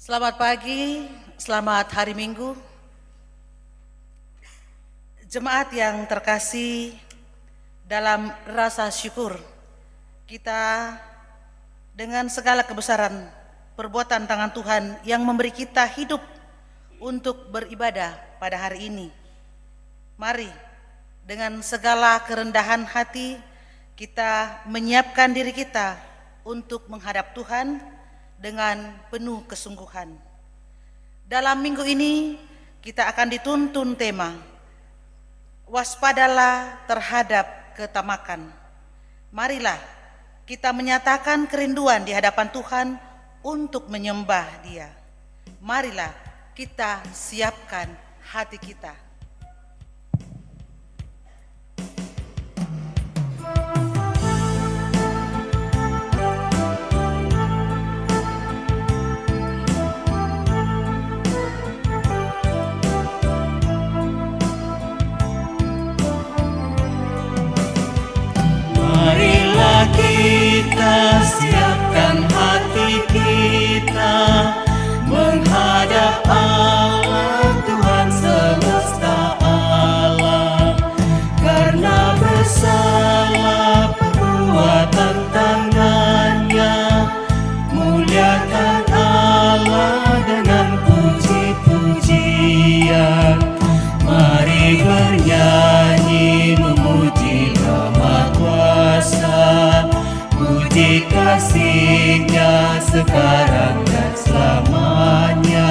Selamat pagi, selamat hari Minggu. Jemaat yang terkasih, dalam rasa syukur kita dengan segala kebesaran perbuatan tangan Tuhan yang memberi kita hidup untuk beribadah pada hari ini. Mari dengan segala kerendahan hati kita menyiapkan diri kita untuk menghadap Tuhan dengan penuh kesungguhan. Dalam minggu ini kita akan dituntun tema waspadalah terhadap ketamakan. Marilah kita menyatakan kerinduan di hadapan Tuhan untuk menyembah Dia. Marilah kita siapkan hati kita. Marilah kita siapkan hati kita menghadap Allah Tuhan semesta alam, karena bersalah perbuatan tangannya. Muliakan Allah dengan puji-pujian. Mari bernyanyi memuji Maha Kuasa, puji kasih-Nya sekarang dan selamanya.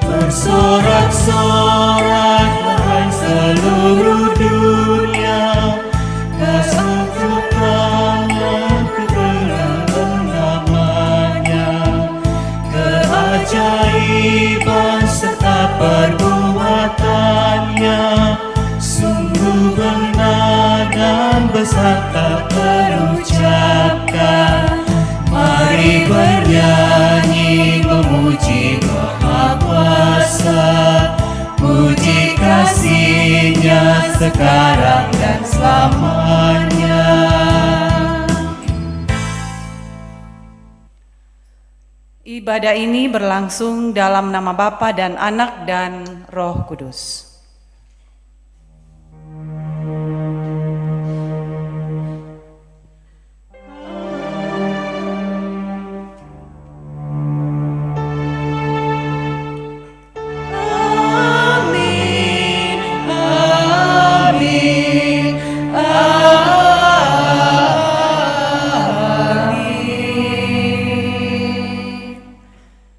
Bersorak-soraklah seluruh dunia, kasih-Tuhanlah kebenaran namanya. Keajaiban serta perbuatannya sungguh benar dan besar tak terucapkan. Mari bernyanyi memuji Maha Kuasa, puji kasih-Nya sekarang dan selamanya. Ibadah ini berlangsung dalam nama Bapa dan Anak dan Roh Kudus. Amin, amin, amin.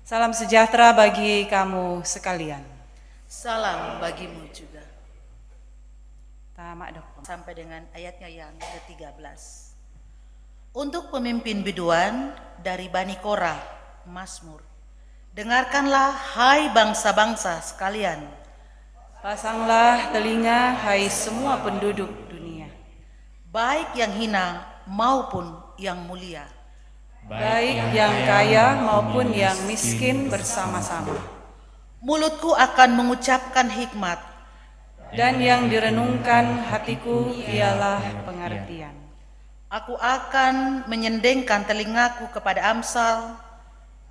Salam sejahtera bagi kamu sekalian. Salam bagimu juga. Tamak dok. Sampai dengan ayatnya yang ke-13. Untuk pemimpin biduan dari Bani Korah, Mazmur. Dengarkanlah hai bangsa-bangsa sekalian. Pasanglah telinga hai semua penduduk dunia. Baik yang hina maupun yang mulia. Baik yang kaya maupun yang miskin bersama-sama. Mulutku akan mengucapkan hikmat. Dan yang direnungkan hatiku ialah pengertian. Aku akan menyendengkan telingaku kepada Amsal.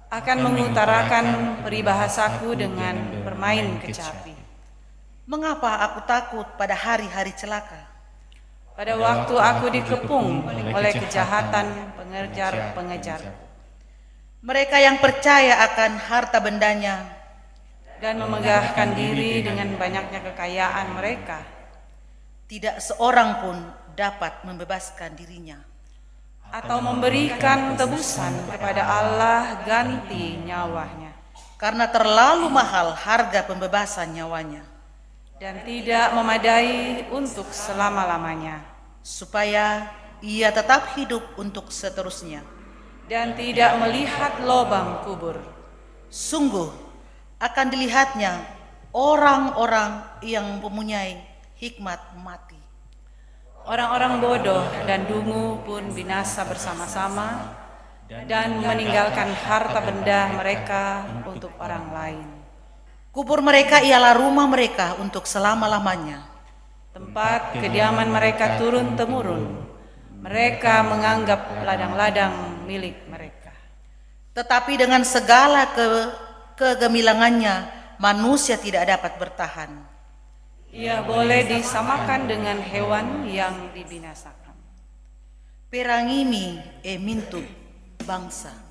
Akan mengutarakan peribahasaku dengan bermain kecapi. Mengapa aku takut pada hari-hari celaka? Pada waktu aku dikepung oleh kejahatan pengejar-pengejarku. Mereka yang percaya akan harta bendanya Dan memegahkan diri dengan banyaknya kekayaan mereka. tidak seorang pun dapat membebaskan dirinya. Atau memberikan tebusan kepada Allah ganti nyawanya. Karena terlalu mahal harga pembebasan nyawanya. Dan tidak memadai untuk selama-lamanya. Supaya ia tetap hidup untuk seterusnya. Dan tidak melihat lobang kubur. Sungguh akan dilihatnya orang-orang yang mempunyai hikmat mati. Orang-orang bodoh dan dungu pun binasa bersama-sama dan meninggalkan harta benda mereka untuk orang lain. Kubur mereka ialah rumah mereka untuk selama-lamanya. Tempat kediaman mereka turun-temurun. Mereka menganggap ladang-ladang milik mereka. Tetapi dengan segala kegemilangannya, manusia tidak dapat bertahan. Ia boleh disamakan dengan hewan yang dibinasakan. Perangimi mintu bangsa.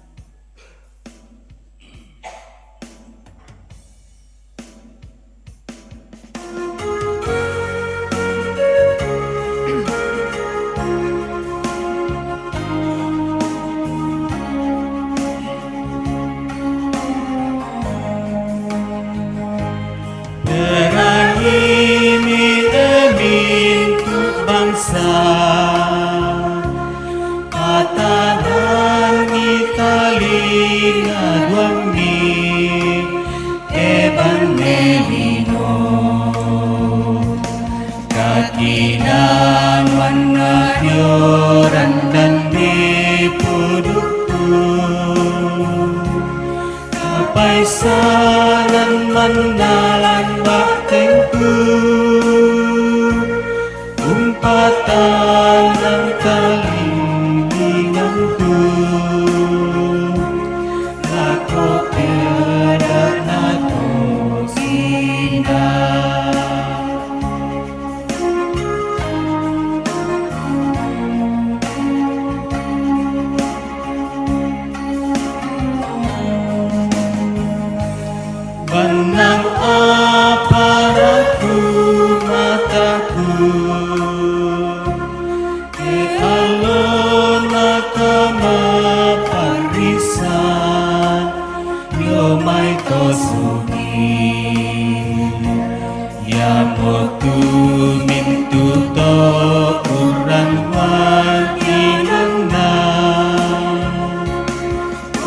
Perangimi untuk bangsa, Atanani talinga duamni evangelino, kakinan manadioran dan dipudukku, kapaisanan mandalan baktengku, umpatan ng kalinginganku, lako tiada na tusina. Benang aparaku mataku, ke alona kama parisan, yomai tosugi, yamotu mintu to uran wakinana,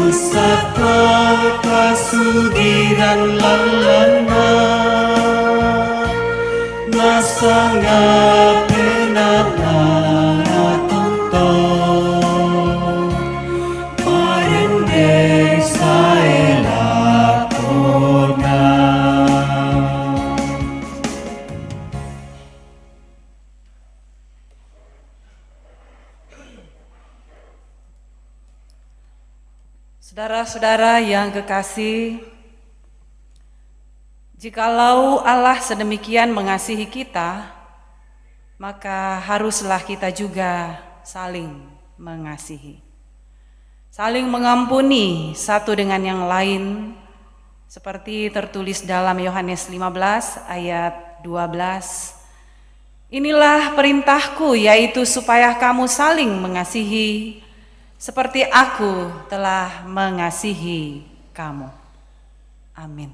usapal kasudiran lalana, nasanga penata tonto, marendeng saela kona. Saudara-saudara yang kekasih, jikalau Allah sedemikian mengasihi kita, maka haruslah kita juga saling mengasihi. Saling mengampuni satu dengan yang lain, seperti tertulis dalam Yohanes 15 ayat 12. Inilah perintahku, yaitu supaya kamu saling mengasihi, seperti aku telah mengasihi kamu. Amin.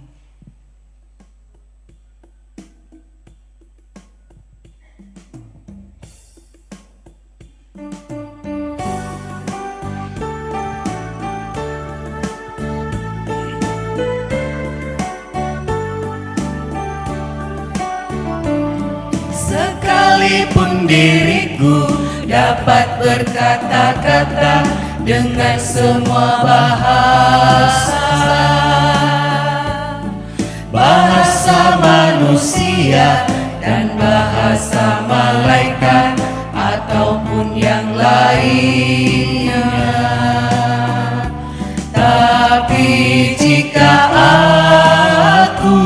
Sekalipun diriku dapat berkata-kata dengan semua bahasa manusia dan bahasa malaikat ataupun yang lainnya, tapi jika aku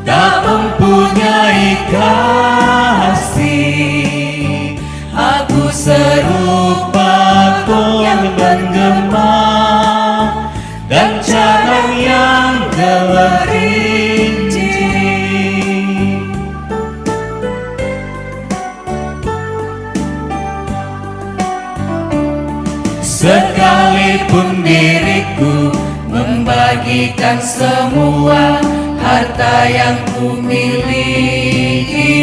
tak mempunyai kasih, aku serupa pohon menggema dan cabang yang gerinci. Sekalipun diriku membagikan semua harta yang kumiliki,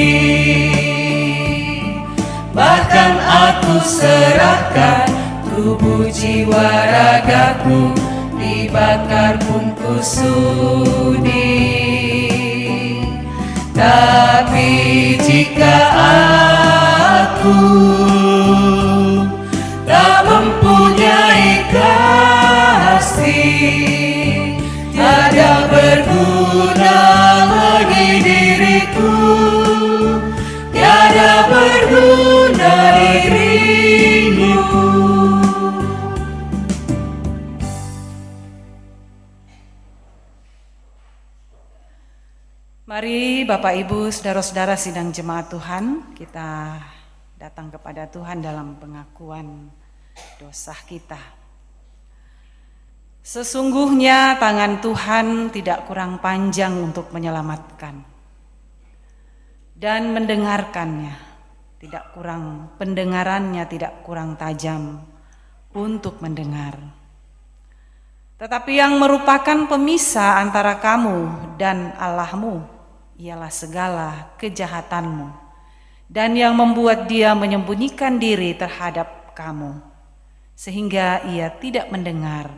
bahkan aku serahkan tubuh jiwa ragaku, dibakar pun kusudi. Tapi jika aku tak mempunyai kasih, tiada berguna lagi diriku, tiada berguna Bapak Ibu, saudara-saudara sidang jemaat Tuhan, kita datang kepada Tuhan dalam pengakuan dosa kita. Sesungguhnya tangan Tuhan tidak kurang panjang untuk menyelamatkan dan mendengarkannya, pendengarannya tidak kurang tajam untuk mendengar. Tetapi yang merupakan pemisah antara kamu dan Allahmu ialah segala kejahatanmu, dan yang membuat dia menyembunyikan diri terhadap kamu, sehingga ia tidak mendengar,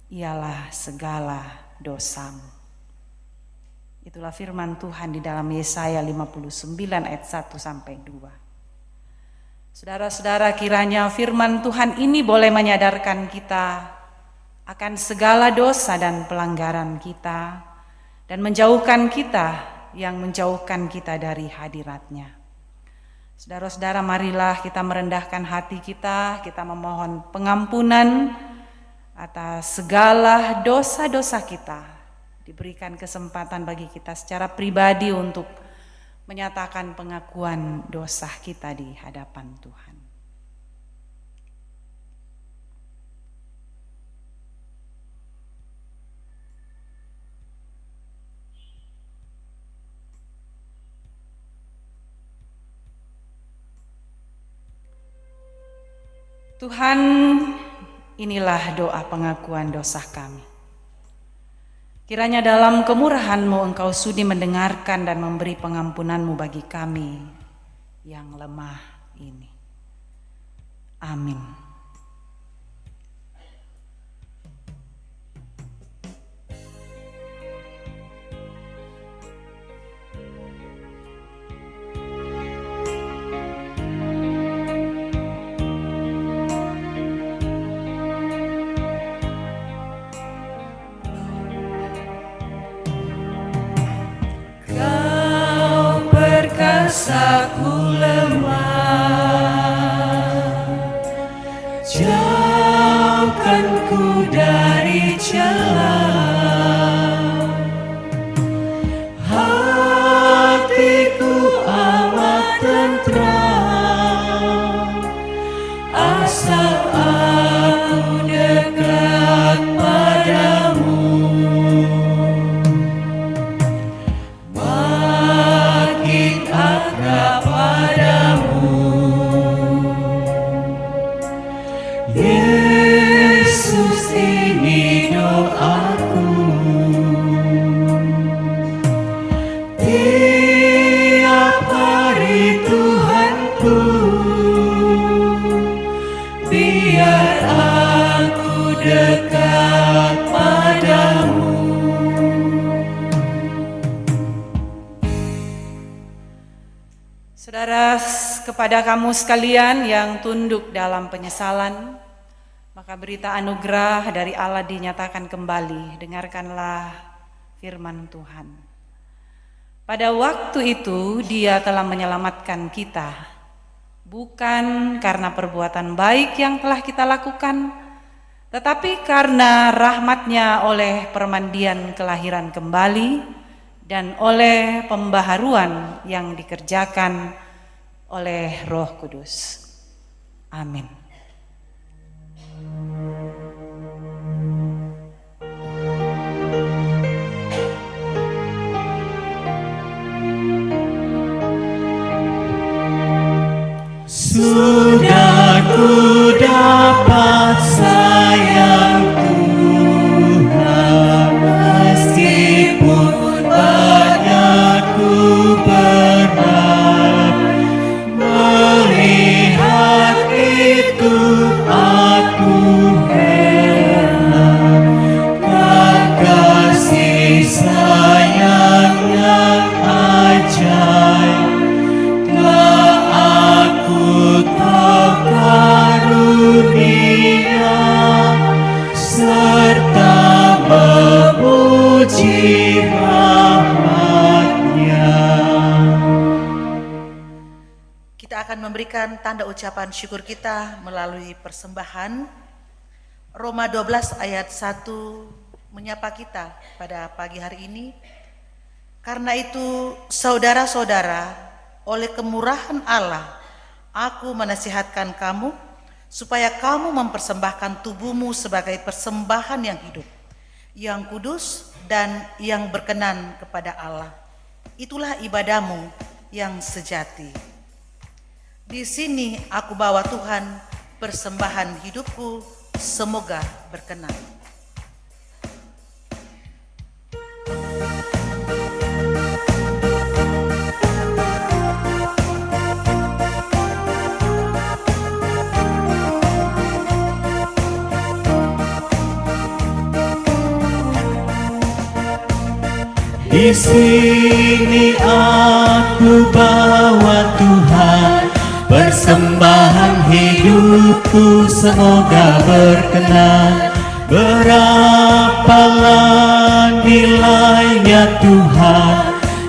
ialah segala dosamu. Itulah firman Tuhan di dalam Yesaya 59 ayat 1-2. Saudara-saudara, kiranya firman Tuhan ini boleh menyadarkan kita akan segala dosa dan pelanggaran kita, dan menjauhkan kita dari hadirat-Nya. Saudara-saudara, marilah kita merendahkan hati kita memohon pengampunan atas segala dosa-dosa kita. Diberikan kesempatan bagi kita secara pribadi untuk menyatakan pengakuan dosa kita di hadapan Tuhan. Tuhan, inilah doa pengakuan dosa kami. Kiranya dalam kemurahan-Mu Engkau sudi mendengarkan dan memberi pengampunan-Mu bagi kami yang lemah ini. Amin. Aku lemah, jauhkanku dari celah. Hatiku amat tentram, asal aku dekat padamu. Yesus, ini doaku. Tiap hari Tuhanku, biar aku dekat padamu. Saudara, kepada kamu sekalian yang tunduk dalam penyesalan, maka berita anugerah dari Allah dinyatakan kembali. Dengarkanlah firman Tuhan. Pada waktu itu Dia telah menyelamatkan kita, bukan karena perbuatan baik yang telah kita lakukan, tetapi karena rahmat-Nya oleh permandian kelahiran kembali dan oleh pembaharuan yang dikerjakan oleh Roh Kudus. Amin. Sudah ku dapat sayang Tuhan, meskipun banyak ku berat. Melihat itu aku heran, kasih sayang yang ajaib telah aku tahu karunia, serta memuji rahmat-Nya. Kita akan memberikan tanda ucapan syukur kita melalui persembahan. Roma 12 ayat 1 menyapa kita pada pagi hari ini. Karena itu, saudara-saudara, oleh kemurahan Allah, aku menasihatkan kamu supaya kamu mempersembahkan tubuhmu sebagai persembahan yang hidup, yang kudus dan yang berkenan kepada Allah. Itulah ibadahmu yang sejati. Di sini aku bawa Tuhan persembahan hidupku, semoga berkenan. Di sini aku bawa Tuhan persembahan hidupku, semoga berkenan. Berapalah nilainya Tuhan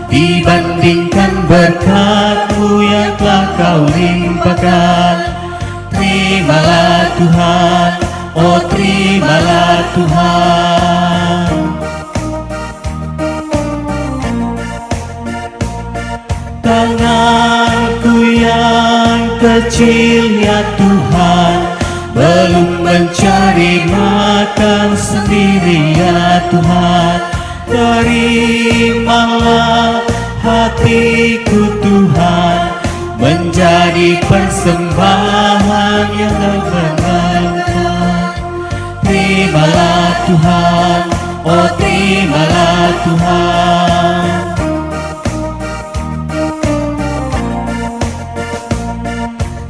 dibandingkan berkat-Mu yang telah Kau limpahkan. Terimalah Tuhan, oh terimalah Tuhan. Tanganku yang kecil ya Tuhan, belum mencari makan sendiri ya Tuhan. Terimalah hatiku Tuhan, menjadi persembahan yang berkenan. Terimalah Tuhan, oh terimalah Tuhan.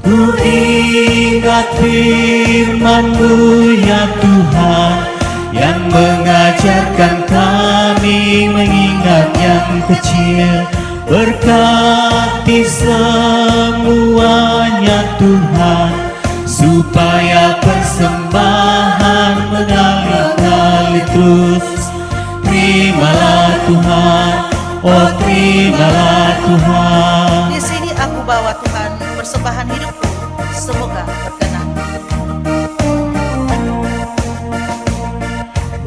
Ku ingat firman-Mu ya Tuhan, yang mengajarkan kami mengingat yang kecil. Berkati semuanya Tuhan, supaya persembahan mengalir terus. Terimalah Tuhan, oh terimalah Tuhan. Di sini aku bawa Tuhan persembahan hidupku, semoga berkenan.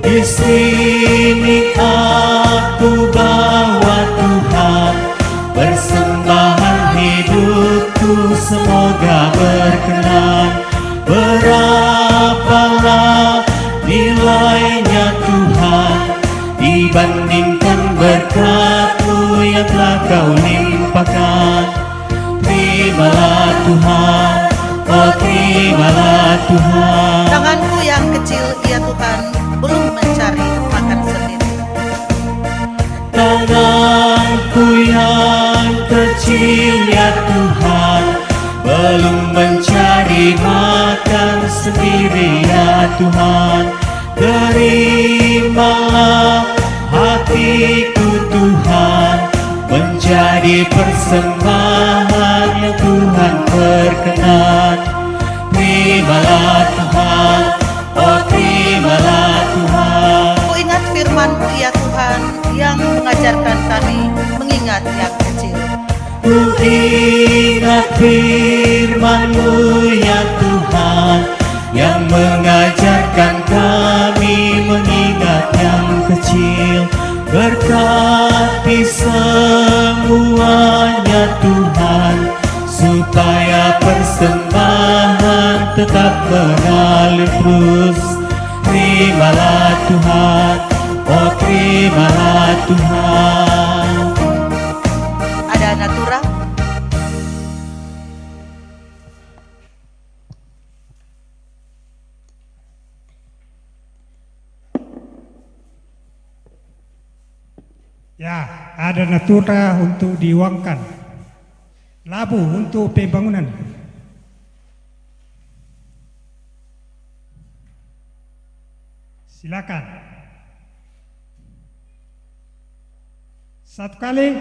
Di sini aku bawa Tuhan persembahan hidupku, semoga berkenan. Berapalah nilainya Tuhan dibandingkan berkat-Mu yang telah Kau limpahkan. Terimalah Tuhan, oh terimalah Tuhan. Tanganku yang kecil ya Tuhan, belum mencari makan sendiri. Tanganku yang kecil ya Tuhan, belum mencari makan sendiri ya Tuhan. Terimalah hatiku Tuhan, menjadi persembahan yang Tuhan berkenan. Terimalah Tuhan, oh terimalah Tuhan. Ku ingat firman-Mu ya Tuhan, yang mengajarkan kami mengingat yang kecil. Ku ingat firman-Mu ya Tuhan, yang mengajarkan kami mengingat yang kecil. Berkati semuanya Tuhan, supaya persembahan tetap mengalir terus. Terimalah Tuhan, oh terimalah Tuhan. Ada natura? Ya, ada natura untuk diuangkan. Labu untuk pembangunan. Silakan. Satu kali.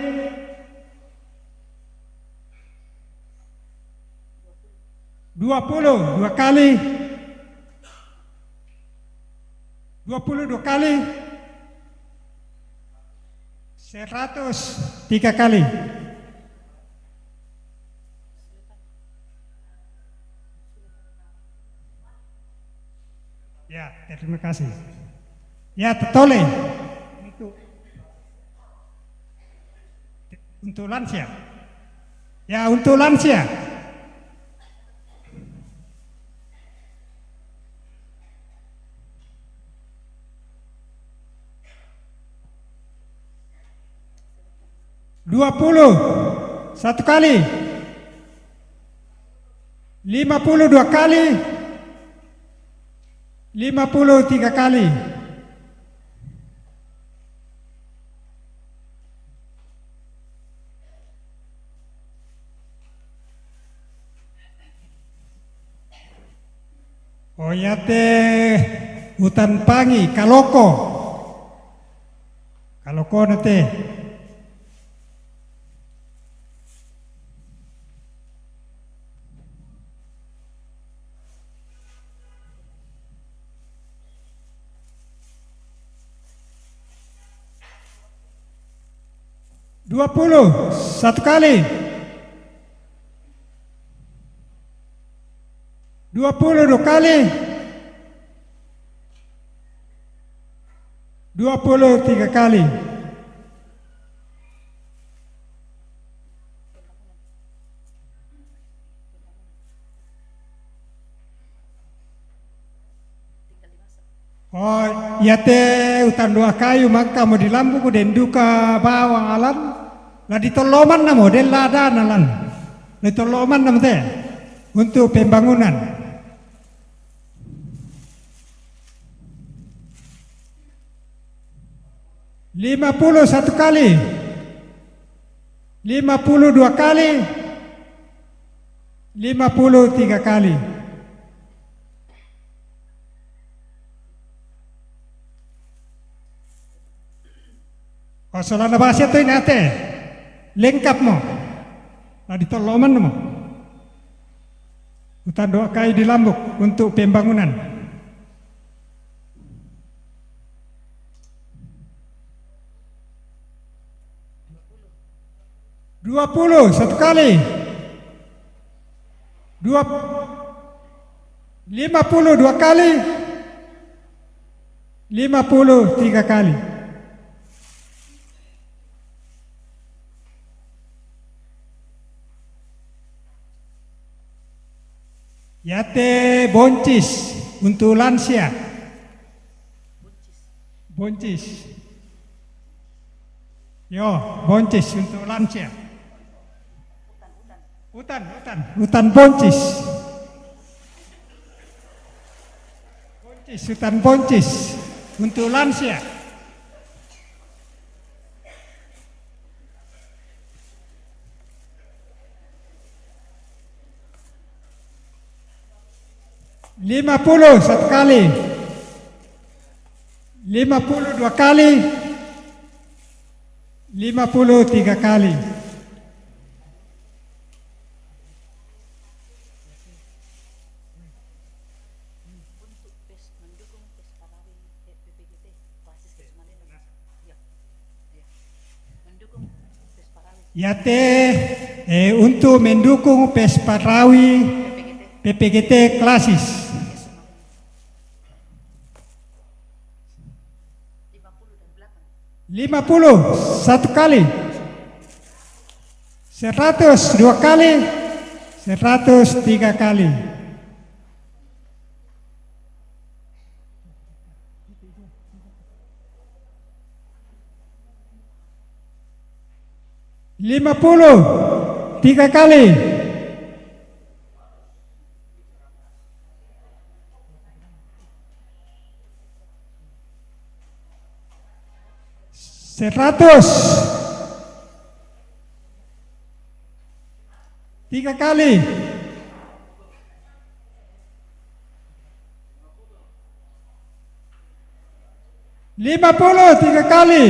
Dua kali. 22 kali. 103 kali. Ya, terima kasih. Ya, tertoleh. untuk lansia. Ya, untuk lansia. Satu kali, 52 kali, 53 kali. Oyate hutan pangi kaloko nate. Satu kali, 22 kali, 23 kali. Oh, yate utan dua kayu maka mau dilambu den duka bawang alam lah ditoloman namo den lada nalan lah ditoloman namo teh untuk pembangunan. satu kali, 52 kali, 53 kali. Oh, solana bahasa itu nate lengkap mo, nah ditoloman mo. Hutan dua kayu di Lambuk untuk pembangunan. 21 kali, 52 kali, 53 kali. Yate boncis untuk lansia. Boncis. Yo, boncis untuk lansia. Hutan boncis. Hutan boncis untuk lansia. Satu kali, 52 kali, 53 kali. Yate untuk mendukung Pesparawi PPGT klasis. 51 kali, 102 kali, 103 kali. Tiga kali, 100, 3 kali, 53 kali.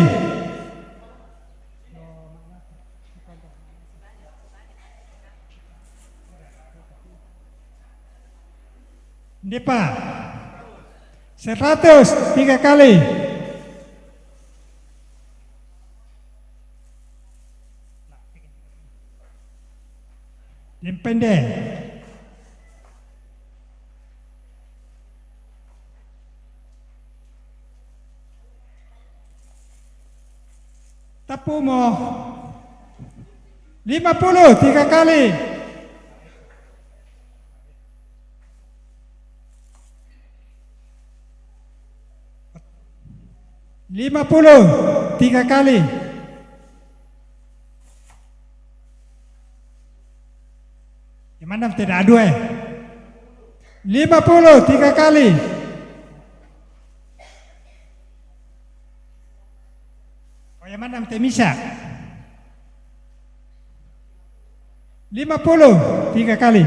Depa 103 kali. Yang pendek. Tapu mo 50 3 kali. Lima puluh 3 kali. Gimana tidak adu 50 3 kali. Oh yang mana bisa? 50 3 kali.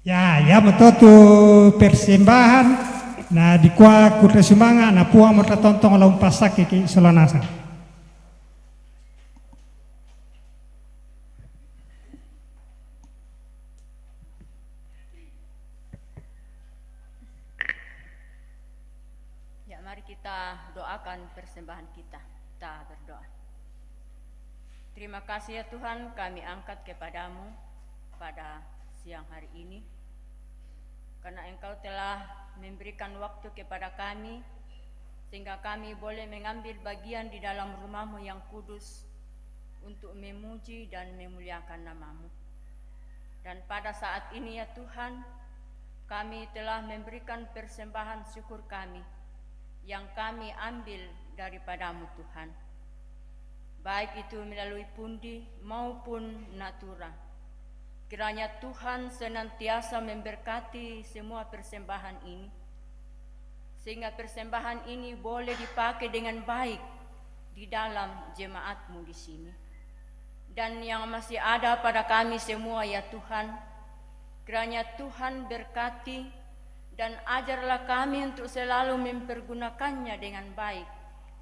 Ya metotu persembahan. Nah di kuah kuda sumanga na puang mo tontong laung pasak iki solanasa. Ya, mari kita doakan persembahan kita. Kita berdoa. Terima kasih ya Tuhan, kami angkat kepadamu pada siang hari ini. Karena Engkau telah memberikan waktu kepada kami, sehingga kami boleh mengambil bagian di dalam rumah-Mu yang kudus untuk memuji dan memuliakan nama-Mu. Dan pada saat ini ya Tuhan, kami telah memberikan persembahan syukur kami, yang kami ambil daripada-Mu Tuhan. Baik itu melalui pundi maupun natura. Kiranya Tuhan senantiasa memberkati semua persembahan ini, sehingga persembahan ini boleh dipakai dengan baik di dalam jemaat-Mu di sini. Dan yang masih ada pada kami semua ya Tuhan, kiranya Tuhan berkati dan ajarlah kami untuk selalu mempergunakannya dengan baik,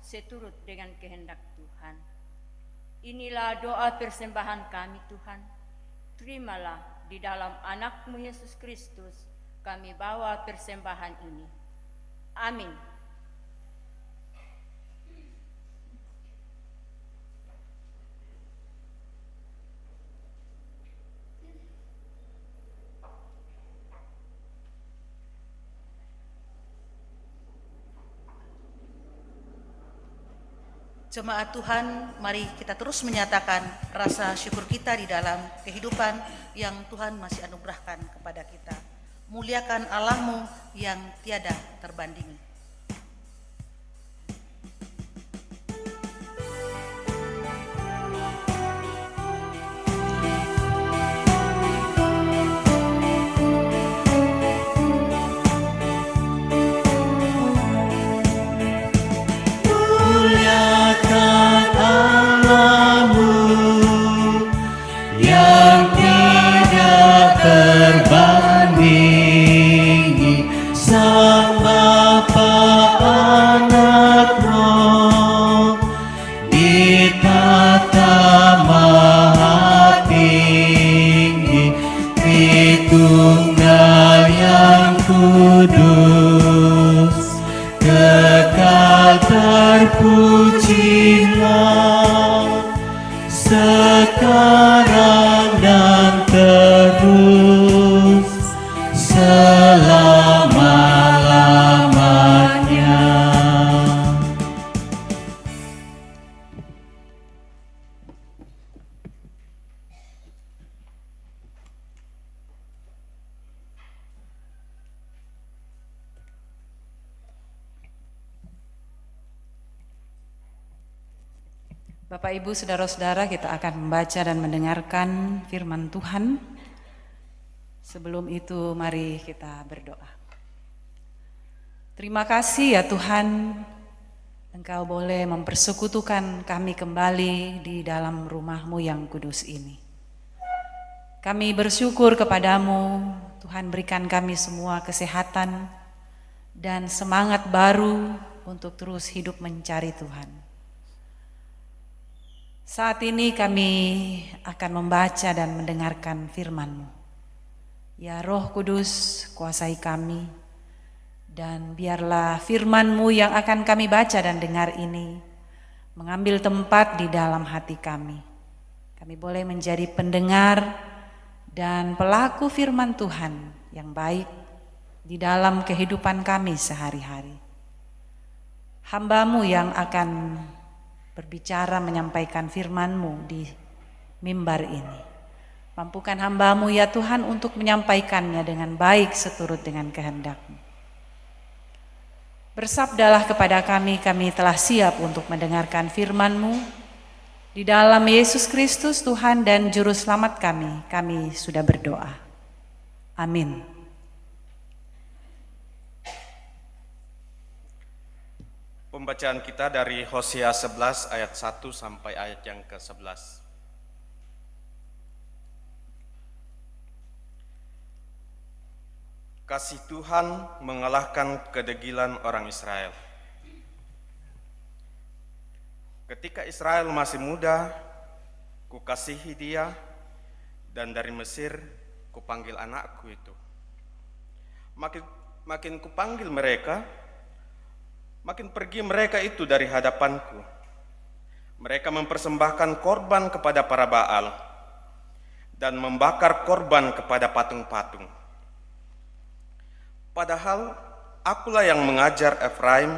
seturut dengan kehendak Tuhan. Inilah doa persembahan kami Tuhan. Terimalah di dalam anak-Mu Yesus Kristus kami bawa persembahan ini. Amin. Jemaat Tuhan, mari kita terus menyatakan rasa syukur kita di dalam kehidupan yang Tuhan masih anugerahkan kepada kita. Muliakan Allah-Mu yang tiada terbandingi. Sekarang dan terus selama-lamanya. Bapak, Ibu, Saudara-saudara, kita akan membaca dan mendengarkan firman Tuhan. Sebelum itu, mari kita berdoa. Terima kasih ya Tuhan, Engkau boleh mempersekutukan kami kembali di dalam rumah-Mu yang kudus ini. Kami bersyukur kepadamu, Tuhan berikan kami semua kesehatan dan semangat baru untuk terus hidup mencari Tuhan. Saat ini kami akan membaca dan mendengarkan firman-Mu. Ya Roh Kudus, kuasai kami, dan biarlah firman-Mu yang akan kami baca dan dengar ini mengambil tempat di dalam hati kami. Kami boleh menjadi pendengar dan pelaku firman Tuhan yang baik di dalam kehidupan kami sehari-hari. Hamba-Mu yang akan berbicara menyampaikan firman-Mu di mimbar ini. Mampukan hamba-Mu ya Tuhan untuk menyampaikannya dengan baik seturut dengan kehendak-Mu. Bersabdalah kepada kami telah siap untuk mendengarkan firman-Mu. Di dalam Yesus Kristus Tuhan dan Juru Selamat kami sudah berdoa. Amin. Pembacaan kita dari Hosea 11 ayat 1 sampai ayat yang ke-11. Kasih Tuhan mengalahkan kedegilan orang Israel. Ketika Israel masih muda, kukasihi dia, dan dari Mesir kupanggil anakku itu. Makin kupanggil mereka, makin pergi mereka itu dari hadapanku. Mereka mempersembahkan korban kepada para Baal dan membakar korban kepada patung-patung. Padahal akulah yang mengajar Efraim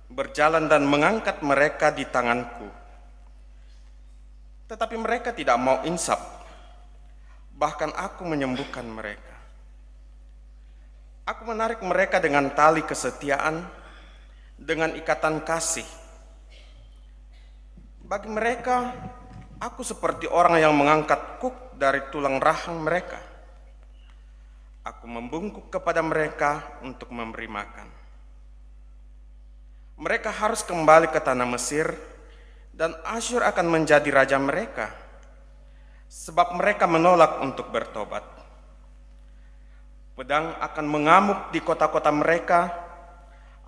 berjalan dan mengangkat mereka di tanganku. Tetapi mereka tidak mau insaf, bahkan aku menyembuhkan mereka. Aku menarik mereka dengan tali kesetiaan, dengan ikatan kasih. Bagi mereka, aku seperti orang yang mengangkat kuk dari tulang rahang mereka. Aku membungkuk kepada mereka untuk memberi makan. Mereka harus kembali ke tanah Mesir, dan Asyur akan menjadi raja mereka, sebab mereka menolak untuk bertobat. Pedang akan mengamuk di kota-kota mereka,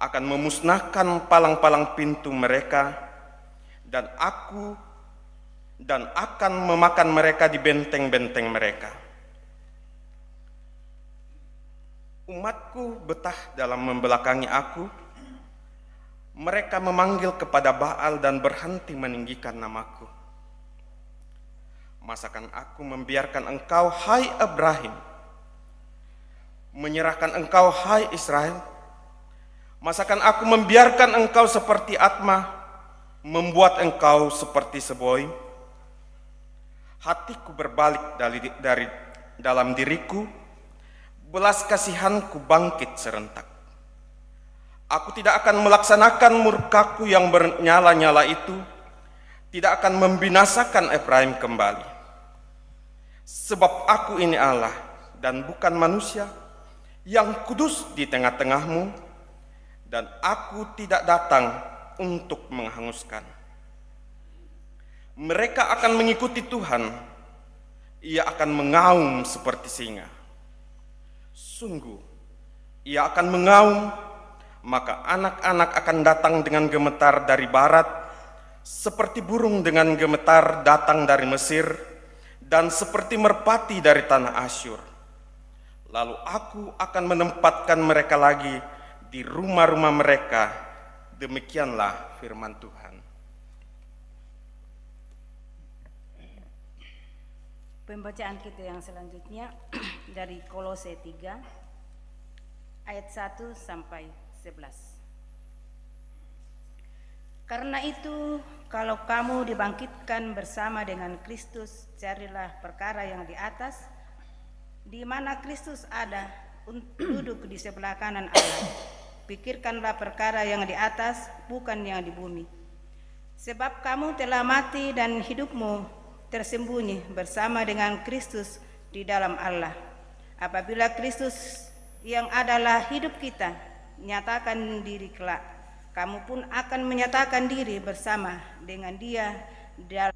akan memusnahkan palang-palang pintu mereka, dan akan memakan mereka di benteng-benteng mereka. Umatku betah dalam membelakangi aku. Mereka memanggil kepada Baal dan berhenti meninggikan namaku. Masakan aku membiarkan engkau, hai Ibrahim? Menyerahkan engkau, hai Israel? Masakan aku membiarkan engkau seperti Atma, membuat engkau seperti Seboim? Hatiku berbalik dari dalam diriku, belas kasihanku bangkit serentak. Aku tidak akan melaksanakan murkaku yang bernyala-nyala itu, tidak akan membinasakan Efraim kembali. Sebab aku ini Allah dan bukan manusia, yang kudus di tengah-tengahmu, dan aku tidak datang untuk menghanguskan. Mereka akan mengikuti Tuhan, ia akan mengaum seperti singa. Sungguh, ia akan mengaum, maka anak-anak akan datang dengan gemetar dari barat, seperti burung dengan gemetar datang dari Mesir, dan seperti merpati dari tanah Asyur. Lalu aku akan menempatkan mereka lagi di rumah-rumah mereka. Demikianlah firman Tuhan. Pembacaan kita yang selanjutnya dari Kolose 3 ayat 1 sampai 11. Karena itu, kalau kamu dibangkitkan bersama dengan Kristus, carilah perkara yang di atas, di mana Kristus ada, duduk di sebelah kanan Allah. Pikirkanlah perkara yang di atas, bukan yang di bumi. Sebab kamu telah mati dan hidupmu tersembunyi bersama dengan Kristus di dalam Allah. Apabila Kristus yang adalah hidup kita nyatakan diri kelak, kamu pun akan menyatakan diri bersama dengan Dia dalam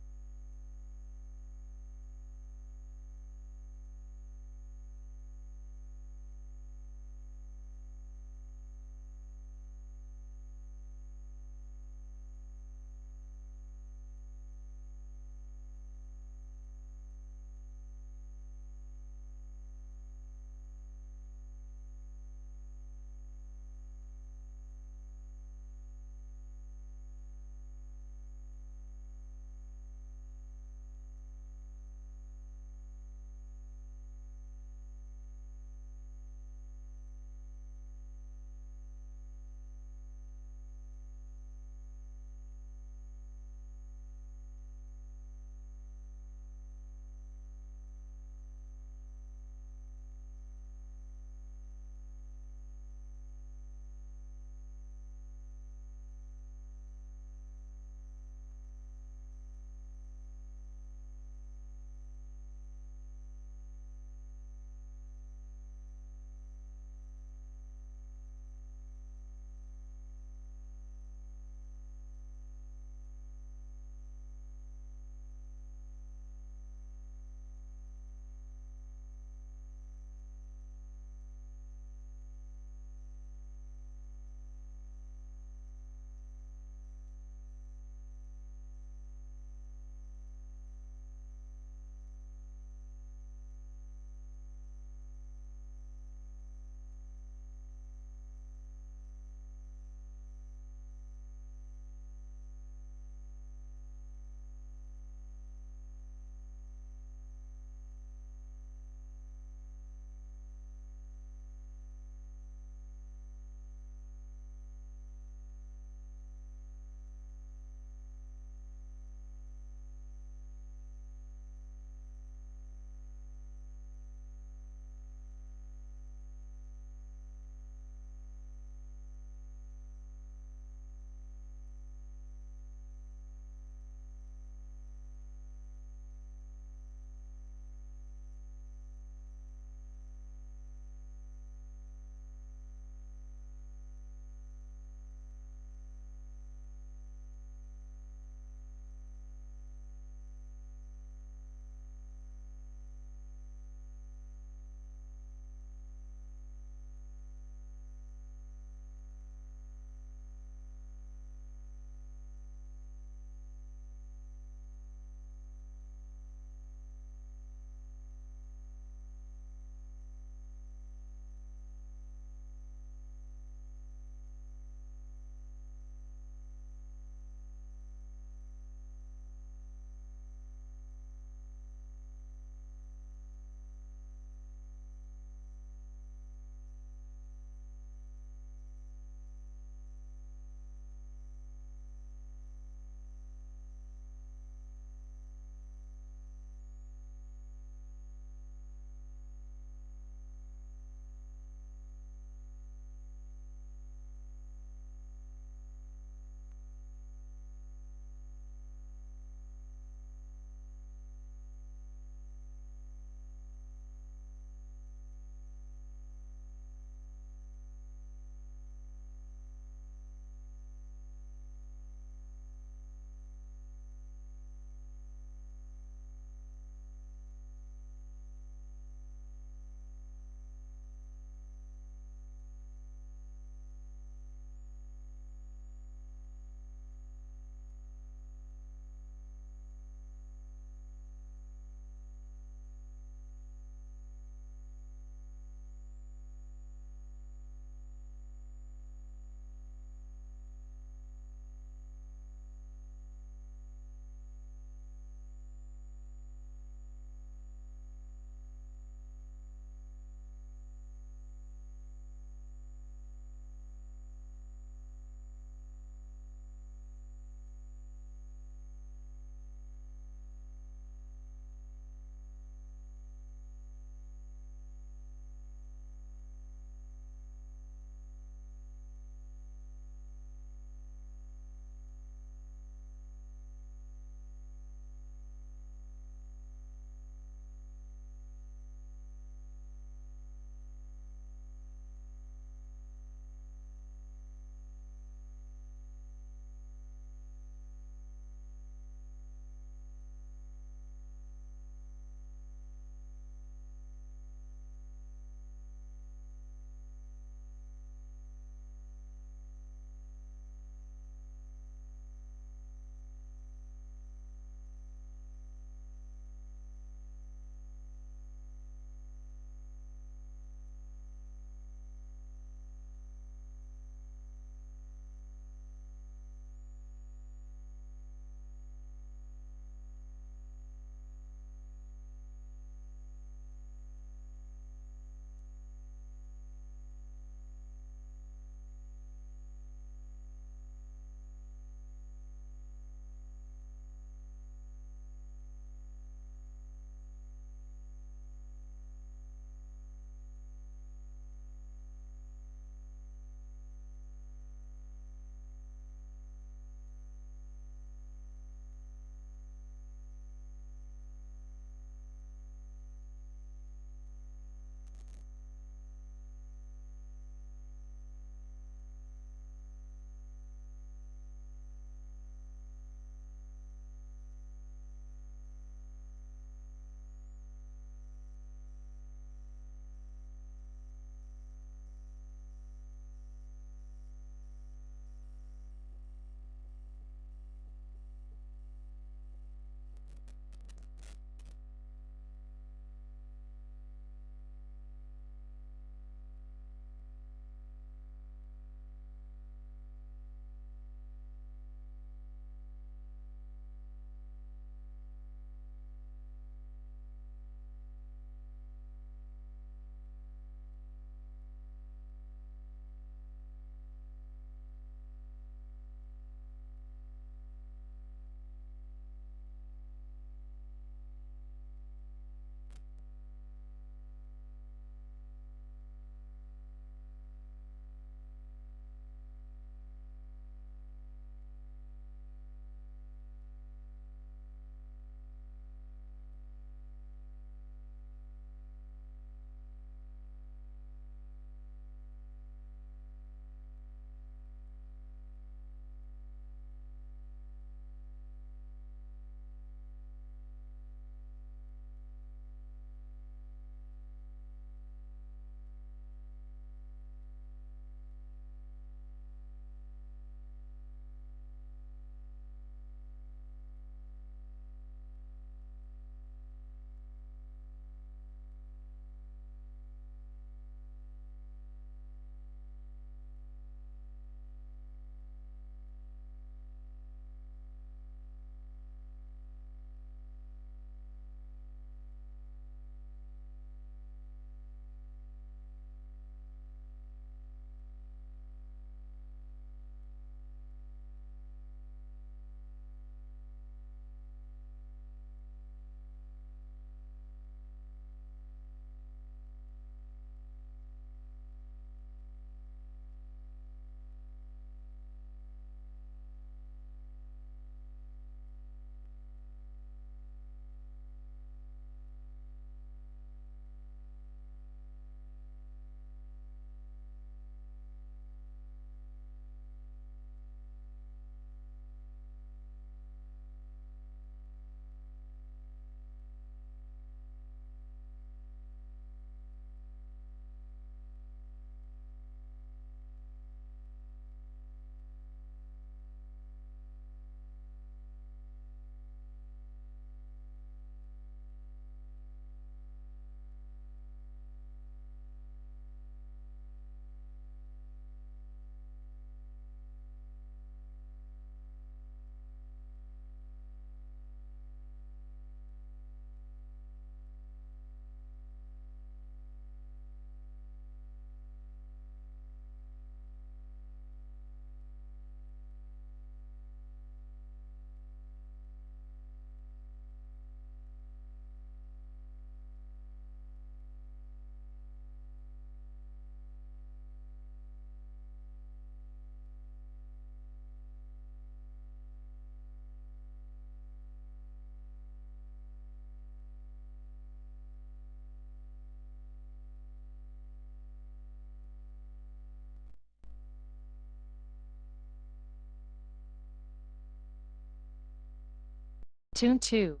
Tune 2.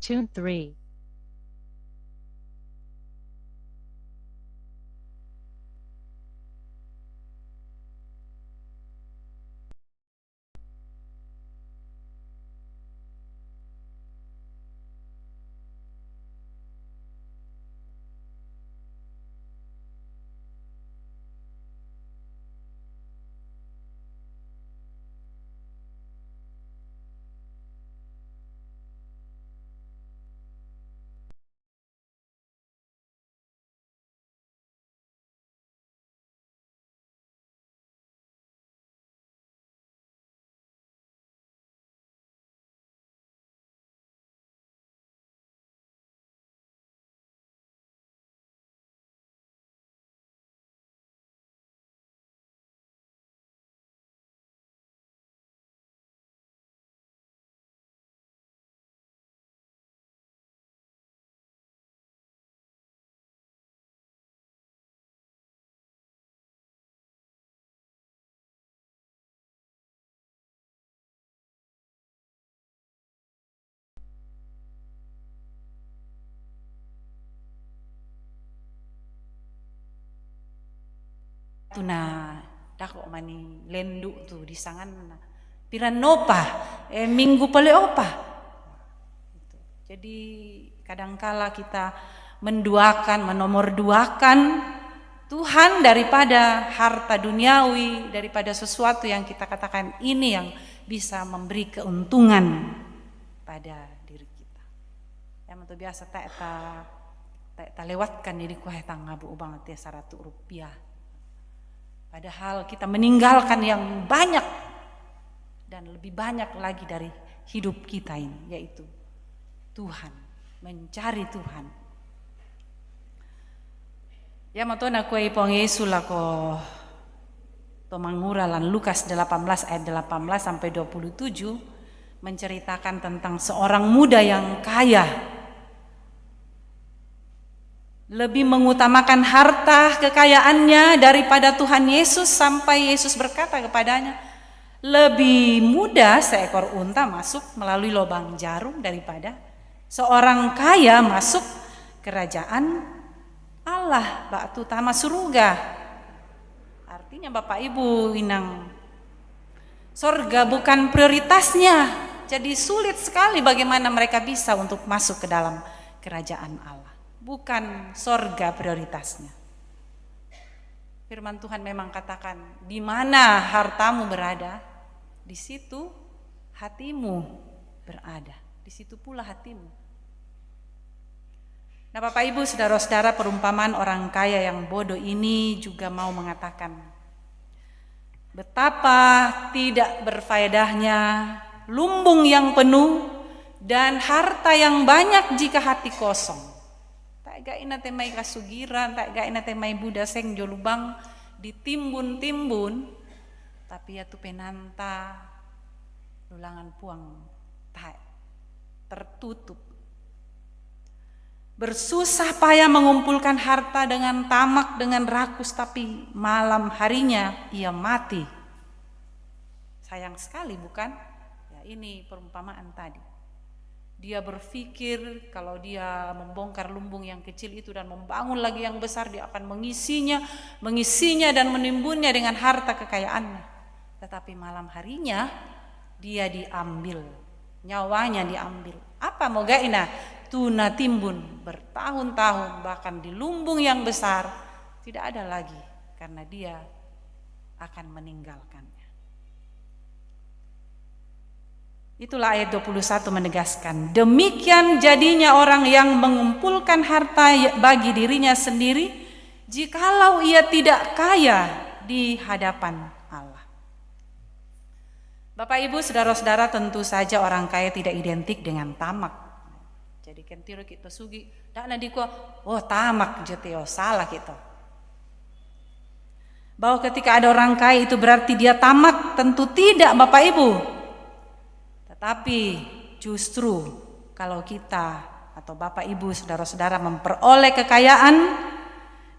Tune 3. Tuna dako mani lendu tu di sangan piran nopa minggu pale opa. Jadi kadangkala kita menomorduakan Tuhan daripada harta duniawi, daripada sesuatu yang kita katakan ini yang bisa memberi keuntungan pada diri kita. Yang itu biasa tak lewatkan diri ku hetang ngabu ubang tia 100 rupiah. Padahal kita meninggalkan yang banyak dan lebih banyak lagi dari hidup kita ini, yaitu Tuhan, mencari Tuhan. Ya matona ko ipong Yesus lako tomanguralan Lukas 18 ayat 18 sampai 27 menceritakan tentang seorang muda yang kaya, lebih mengutamakan harta kekayaannya daripada Tuhan Yesus, sampai Yesus berkata kepadanya, lebih mudah seekor unta masuk melalui lubang jarum daripada seorang kaya masuk kerajaan Allah, batu tama surga. Artinya Bapak Ibu inang, sorga bukan prioritasnya. Jadi sulit sekali bagaimana mereka bisa untuk masuk ke dalam kerajaan Allah. Bukan sorga prioritasnya. Firman Tuhan memang katakan, di mana hartamu berada, di situ hatimu berada. Di situ pula hatimu. Nah Bapak Ibu, saudara-saudara, perumpamaan orang kaya yang bodoh ini juga mau mengatakan betapa tidak berfaedahnya lumbung yang penuh dan harta yang banyak jika hati kosong. Tak ina temai kasugiran, tak ina temai buda seng jo lubang ditimbun-timbun, tapi ya tu penanta lulangan puang tak tertutup. Bersusah payah mengumpulkan harta dengan tamak, dengan rakus, tapi malam harinya ia mati. Sayang sekali bukan? Ya ini perumpamaan tadi. Dia berpikir kalau dia membongkar lumbung yang kecil itu dan membangun lagi yang besar, dia akan mengisinya dan menimbunnya dengan harta kekayaannya. Tetapi malam harinya dia diambil, nyawanya diambil. Apa moga ina? Tuna timbun bertahun-tahun, bahkan di lumbung yang besar tidak ada lagi karena dia akan meninggalkannya. Itulah ayat 21 menegaskan, demikian jadinya orang yang mengumpulkan harta bagi dirinya sendiri, jikalau ia tidak kaya di hadapan Allah. Bapak Ibu, saudara-saudara, tentu saja orang kaya tidak identik dengan tamak. Jadi kentiro kita sugi, tak nadi ko, oh tamak jete, oh salah kita. Bahwa ketika ada orang kaya itu berarti dia tamak, tentu tidak Bapak Ibu. Tetapi justru kalau kita atau Bapak Ibu saudara-saudara memperoleh kekayaan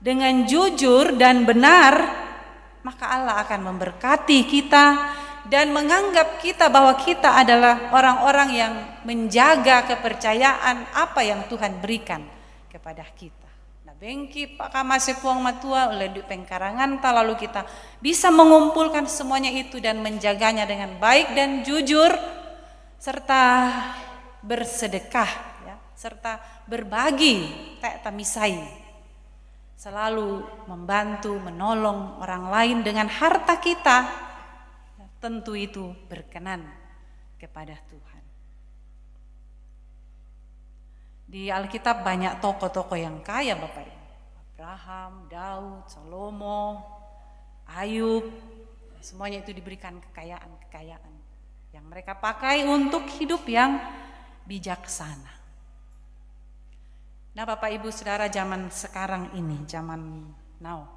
dengan jujur dan benar, maka Allah akan memberkati kita dan menganggap kita bahwa kita adalah orang-orang yang menjaga kepercayaan apa yang Tuhan berikan kepada kita. Nah, bengki Pak Kamase Puang Matua oleh di pengkarangan lalu kita bisa mengumpulkan semuanya itu dan menjaganya dengan baik dan jujur serta bersedekah ya, serta berbagi tak tamisai, selalu membantu menolong orang lain dengan harta kita, tentu itu berkenan kepada Tuhan. Di Alkitab banyak tokoh-tokoh yang kaya Bapak Ibu. Abraham, Daud, Salomo, Ayub, semuanya itu diberikan kekayaan-kekayaan yang mereka pakai untuk hidup yang bijaksana. Nah Bapak Ibu Saudara, zaman sekarang ini, zaman now,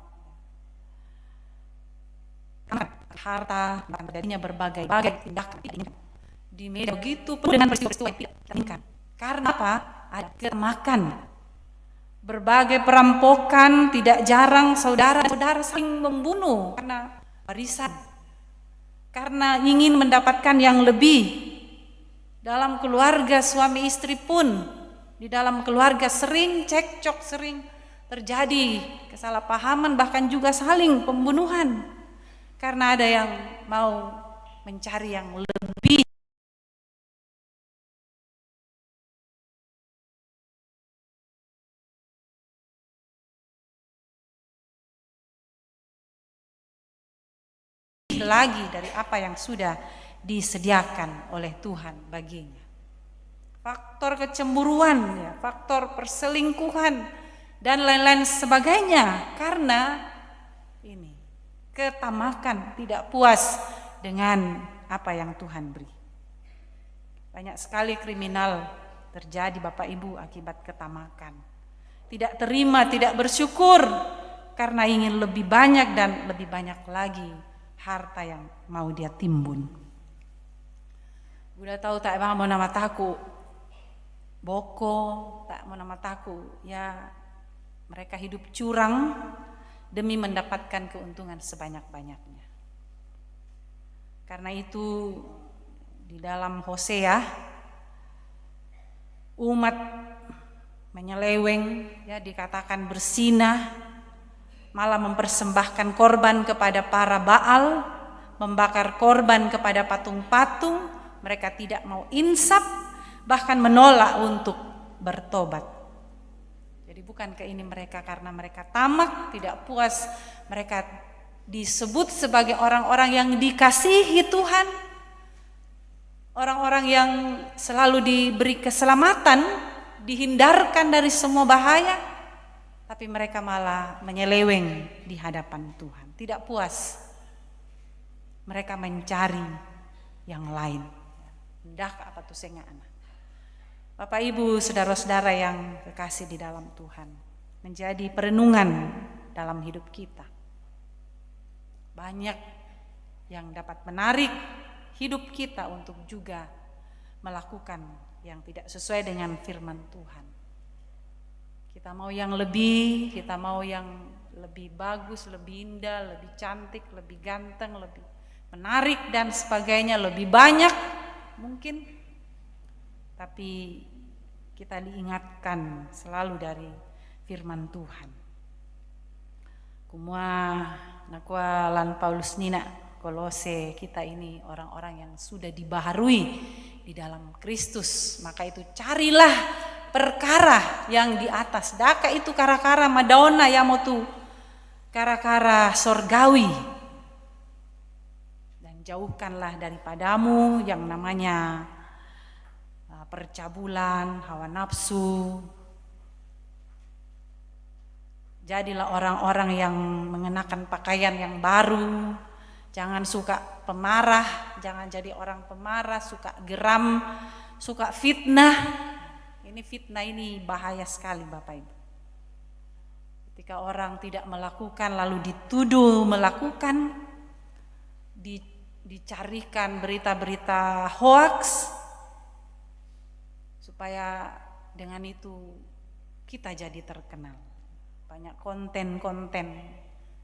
harta dan terjadinya berbagai tindakan di media begitu penuh dengan peristiwa-peristiwa yang tidak diinginkan. Karena apa? Ada kemakan, berbagai perampokan, tidak jarang saudara-saudara saling membunuh karena warisan, karena ingin mendapatkan yang lebih. Dalam keluarga suami istri pun, di dalam keluarga sering cekcok, sering terjadi kesalahpahaman, bahkan juga saling pembunuhan. Karena ada yang mau mencari yang lebih. Lagi dari apa yang sudah disediakan oleh Tuhan baginya. Faktor kecemburuan, ya, faktor perselingkuhan dan lain-lain sebagainya, karena ini ketamakan, tidak puas dengan apa yang Tuhan beri. Banyak sekali kriminal terjadi Bapak Ibu akibat ketamakan. Tidak terima, tidak bersyukur karena ingin lebih banyak dan lebih banyak lagi harta yang mau dia timbun. Udah tahu tak mau nama taku boko, tak mau nama taku, ya mereka hidup curang demi mendapatkan keuntungan sebanyak-banyaknya. Karena itu di dalam Hosea, umat menyeleweng, ya dikatakan bersinah, malah mempersembahkan korban kepada para Baal, membakar korban kepada patung-patung. Mereka tidak mau insaf, bahkan menolak untuk bertobat. Jadi bukankah ini mereka karena mereka tamak, tidak puas, mereka disebut sebagai orang-orang yang dikasihi Tuhan, orang-orang yang selalu diberi keselamatan, dihindarkan dari semua bahaya, tapi mereka malah menyeleweng di hadapan Tuhan. Tidak puas, mereka mencari yang lain. Hendak apa tuh senga anak. Bapak Ibu, saudara-saudara yang kekasih di dalam Tuhan, menjadi perenungan dalam hidup kita. Banyak yang dapat menarik hidup kita untuk juga melakukan yang tidak sesuai dengan firman Tuhan. Kita mau yang lebih, kita mau yang lebih bagus, lebih indah, lebih cantik, lebih ganteng, lebih menarik dan sebagainya, lebih banyak mungkin. Tapi kita diingatkan selalu dari firman Tuhan. Kumua nakwa lan Paulus nina Kolose, kita ini orang-orang yang sudah dibaharui di dalam Kristus. Maka itu carilah perkara yang di atas. Daka itu kara-kara Madonna yamotu, kara-kara sorgawi. Dan jauhkanlah daripadamu yang namanya percabulan, hawa nafsu, Jadilah orang-orang yang mengenakan pakaian yang baru. Jangan suka pemarah, jangan jadi orang pemarah, suka geram, suka fitnah. Ini fitnah ini bahaya sekali Bapak Ibu. Ketika orang tidak melakukan lalu dituduh melakukan, dicarikan berita-berita hoax, supaya dengan itu kita jadi terkenal. Banyak konten-konten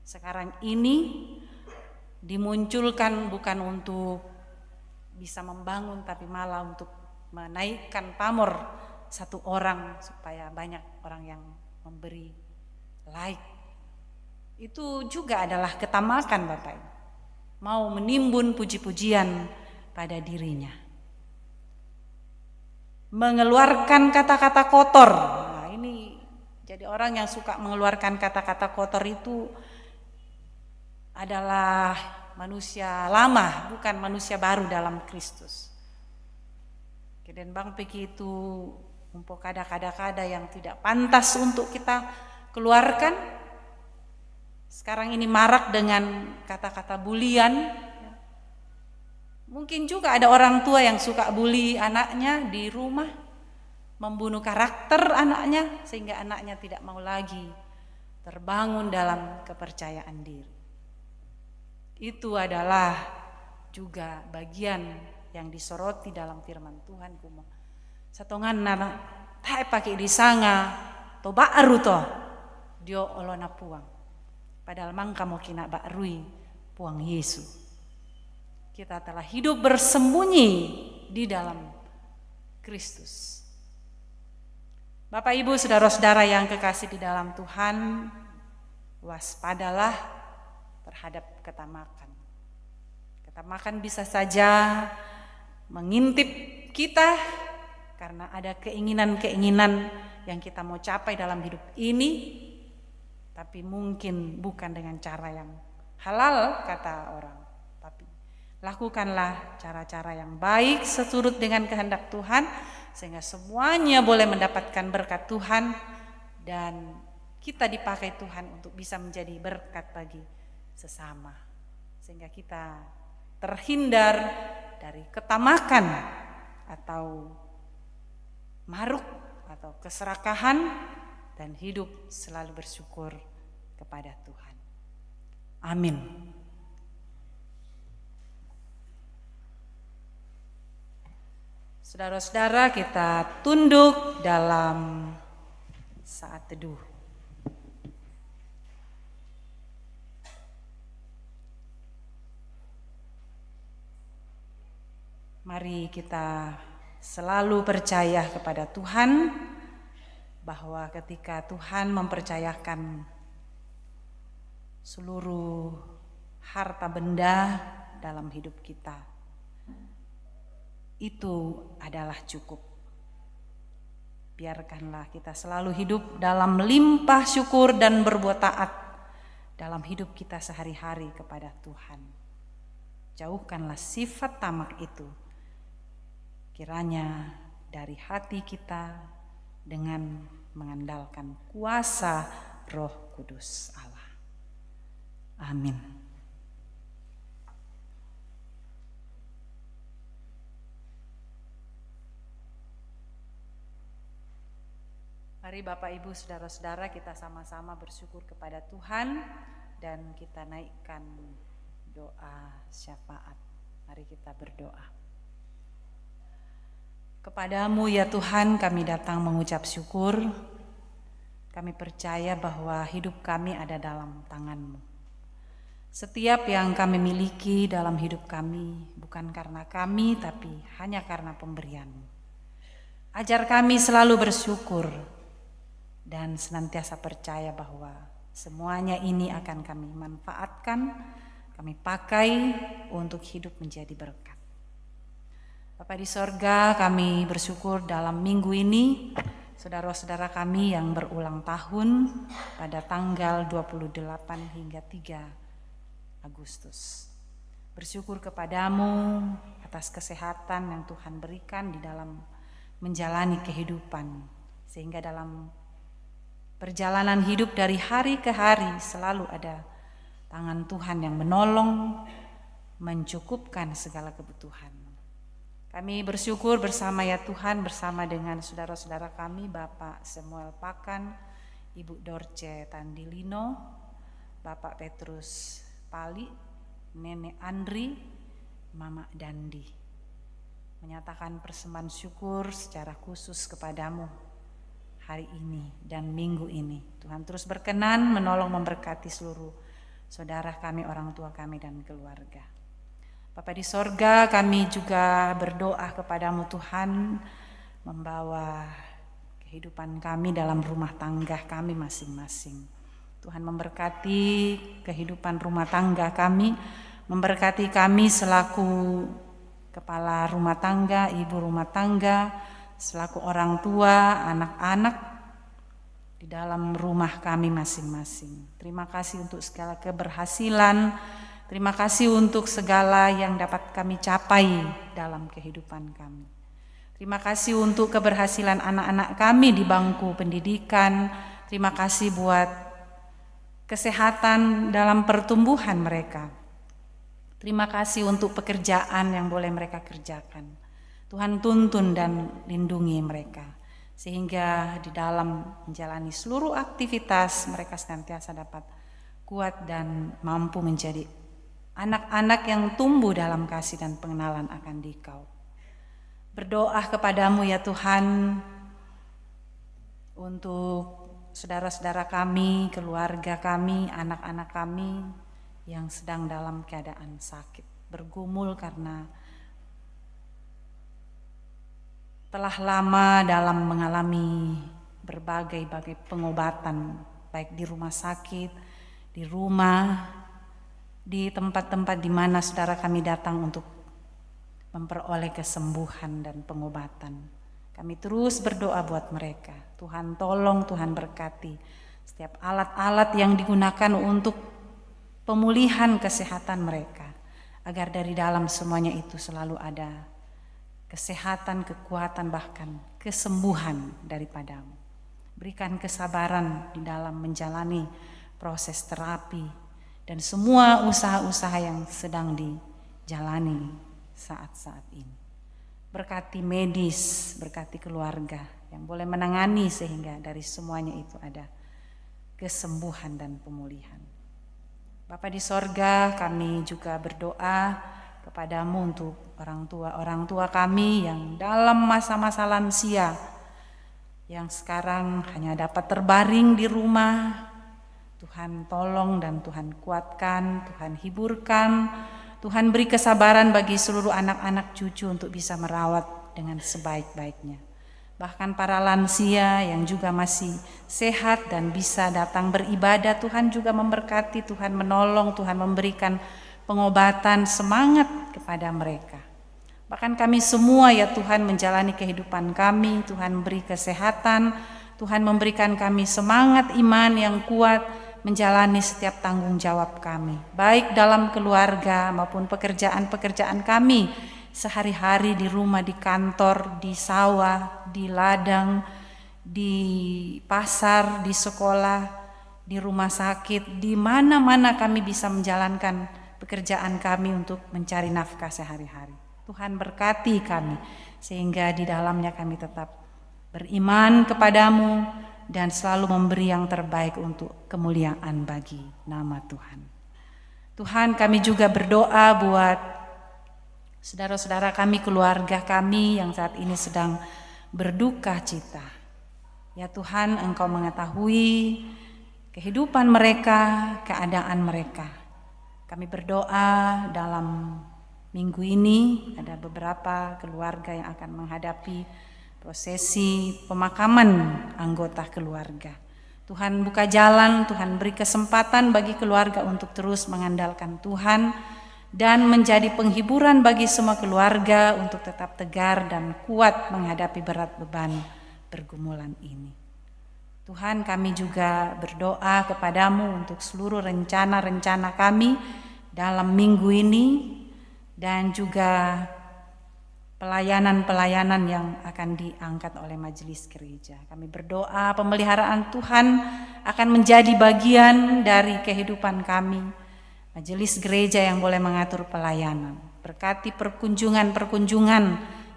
sekarang ini dimunculkan bukan untuk bisa membangun, tapi malah untuk menaikkan pamor satu orang supaya banyak orang yang memberi like. Itu juga adalah ketamakan Bapak Ibu. Mau menimbun puji-pujian pada dirinya. Mengeluarkan kata-kata kotor. Nah, ini jadi orang yang suka mengeluarkan kata-kata kotor itu adalah manusia lama, bukan manusia baru dalam Kristus. Dan Bang Peki itu umpuk kada-kada yang tidak pantas untuk kita keluarkan. Sekarang ini marak dengan kata-kata bulian. Mungkin juga ada orang tua yang suka bully anaknya di rumah, membunuh karakter anaknya sehingga anaknya tidak mau lagi terbangun dalam kepercayaan diri. Itu adalah juga bagian yang disoroti dalam firman Tuhan kumo. Satongan nana tae pakai disanga to baru to dio olona puang. Padahal mangka mau kina barui puang Yesus. Kita telah hidup bersembunyi di dalam Kristus. Bapak Ibu saudara-saudara yang kekasih di dalam Tuhan, waspadalah terhadap ketamakan. Ketamakan bisa saja mengintip kita karena ada keinginan-keinginan yang kita mau capai dalam hidup ini, tapi mungkin bukan dengan cara yang halal kata orang. Tapi lakukanlah cara-cara yang baik seturut dengan kehendak Tuhan sehingga semuanya boleh mendapatkan berkat Tuhan dan kita dipakai Tuhan untuk bisa menjadi berkat bagi sesama. Sehingga kita terhindar dari ketamakan atau maruk atau keserakahan dan hidup selalu bersyukur kepada Tuhan. Amin. Saudara-saudara, kita tunduk dalam saat teduh. Mari kita selalu percaya kepada Tuhan bahwa ketika Tuhan mempercayakan seluruh harta benda dalam hidup kita, itu adalah cukup. Biarkanlah kita selalu hidup dalam limpah syukur dan berbuat taat dalam hidup kita sehari-hari kepada Tuhan. Jauhkanlah sifat tamak itu kiranya dari hati kita dengan mengandalkan kuasa Roh Kudus Allah. Amin. Mari Bapak Ibu saudara-saudara kita sama-sama bersyukur kepada Tuhan dan kita naikkan doa syafaat. Mari kita berdoa. Kepadamu ya Tuhan kami datang mengucap syukur. Kami percaya bahwa hidup kami ada dalam tangan-Mu. Setiap yang kami miliki dalam hidup kami bukan karena kami tapi hanya karena pemberian-Mu. Ajar kami selalu bersyukur dan senantiasa percaya bahwa semuanya ini akan kami manfaatkan, kami pakai untuk hidup menjadi berkat. Bapa di sorga, kami bersyukur dalam minggu ini saudara-saudara kami yang berulang tahun pada tanggal 28 hingga 3 Agustus. Bersyukur kepadamu atas kesehatan yang Tuhan berikan di dalam menjalani kehidupan, sehingga dalam perjalanan hidup dari hari ke hari selalu ada tangan Tuhan yang menolong, mencukupkan segala kebutuhan. Kami bersyukur bersama ya Tuhan, bersama dengan saudara-saudara kami, Bapak Samuel Pakan, Ibu Dorce Tandilino, Bapak Petrus Pali, Nenek Andri, Mama Dandi, menyatakan persembahan syukur secara khusus kepadamu hari ini dan minggu ini. Tuhan terus berkenan menolong memberkati seluruh saudara kami, orang tua kami dan keluarga. Bapa di sorga, kami juga berdoa kepadamu Tuhan, membawa kehidupan kami dalam rumah tangga kami masing-masing. Tuhan memberkati kehidupan rumah tangga kami, memberkati kami selaku kepala rumah tangga, ibu rumah tangga, selaku orang tua, anak-anak di dalam rumah kami masing-masing. Terima kasih untuk segala keberhasilan, terima kasih untuk segala yang dapat kami capai dalam kehidupan kami. Terima kasih untuk keberhasilan anak-anak kami di bangku pendidikan, terima kasih buat kesehatan dalam pertumbuhan mereka. Terima kasih untuk pekerjaan yang boleh mereka kerjakan. Tuhan tuntun dan lindungi mereka, sehingga di dalam menjalani seluruh aktivitas mereka senantiasa dapat kuat dan mampu menjadi anak-anak yang tumbuh dalam kasih dan pengenalan akan Dikau. Berdoa kepadamu ya Tuhan untuk saudara-saudara kami, keluarga kami, anak-anak kami yang sedang dalam keadaan sakit, bergumul karena telah lama dalam mengalami berbagai pengobatan, baik di rumah sakit, di rumah, di tempat-tempat di mana saudara kami datang untuk memperoleh kesembuhan dan pengobatan. Kami terus berdoa buat mereka. Tuhan tolong, Tuhan berkati setiap alat-alat yang digunakan untuk pemulihan kesehatan mereka, agar dari dalam semuanya itu selalu ada kesehatan, kekuatan, bahkan kesembuhan daripadamu. Berikan kesabaran di dalam menjalani proses terapi dan semua usaha-usaha yang sedang dijalani saat-saat ini. Berkati medis, berkati keluarga yang boleh menangani sehingga dari semuanya itu ada kesembuhan dan pemulihan. Bapa di sorga, kami juga berdoa kepadamu untuk orang tua kami yang dalam masa-masa lansia, yang sekarang hanya dapat terbaring di rumah. Tuhan tolong dan Tuhan kuatkan, Tuhan hiburkan, Tuhan beri kesabaran bagi seluruh anak-anak cucu untuk bisa merawat dengan sebaik-baiknya. Bahkan para lansia yang juga masih sehat dan bisa datang beribadah, Tuhan juga memberkati, Tuhan menolong, Tuhan memberikan pengobatan, semangat kepada mereka. Bahkan kami semua ya Tuhan menjalani kehidupan kami, Tuhan beri kesehatan, Tuhan memberikan kami semangat iman yang kuat menjalani setiap tanggung jawab kami, baik dalam keluarga maupun pekerjaan-pekerjaan kami sehari-hari di rumah, di kantor, di sawah, di ladang, di pasar, di sekolah, di rumah sakit, di mana-mana kami bisa menjalankan pekerjaan kami untuk mencari nafkah sehari-hari. Tuhan berkati kami sehingga di dalamnya kami tetap beriman kepadamu dan selalu memberi yang terbaik untuk kemuliaan bagi nama Tuhan. Tuhan, kami juga berdoa buat saudara-saudara kami, keluarga kami yang saat ini sedang berduka cita. Ya Tuhan, Engkau mengetahui kehidupan mereka, keadaan mereka. Kami berdoa dalam minggu ini ada beberapa keluarga yang akan menghadapi prosesi pemakaman anggota keluarga. Tuhan buka jalan, Tuhan beri kesempatan bagi keluarga untuk terus mengandalkan Tuhan dan menjadi penghiburan bagi semua keluarga untuk tetap tegar dan kuat menghadapi berat beban pergumulan ini. Tuhan, kami juga berdoa kepadamu untuk seluruh rencana-rencana kami dalam minggu ini dan juga pelayanan-pelayanan yang akan diangkat oleh majelis gereja. Kami berdoa pemeliharaan Tuhan akan menjadi bagian dari kehidupan kami. Majelis gereja yang boleh mengatur pelayanan. Berkati perkunjungan-perkunjungan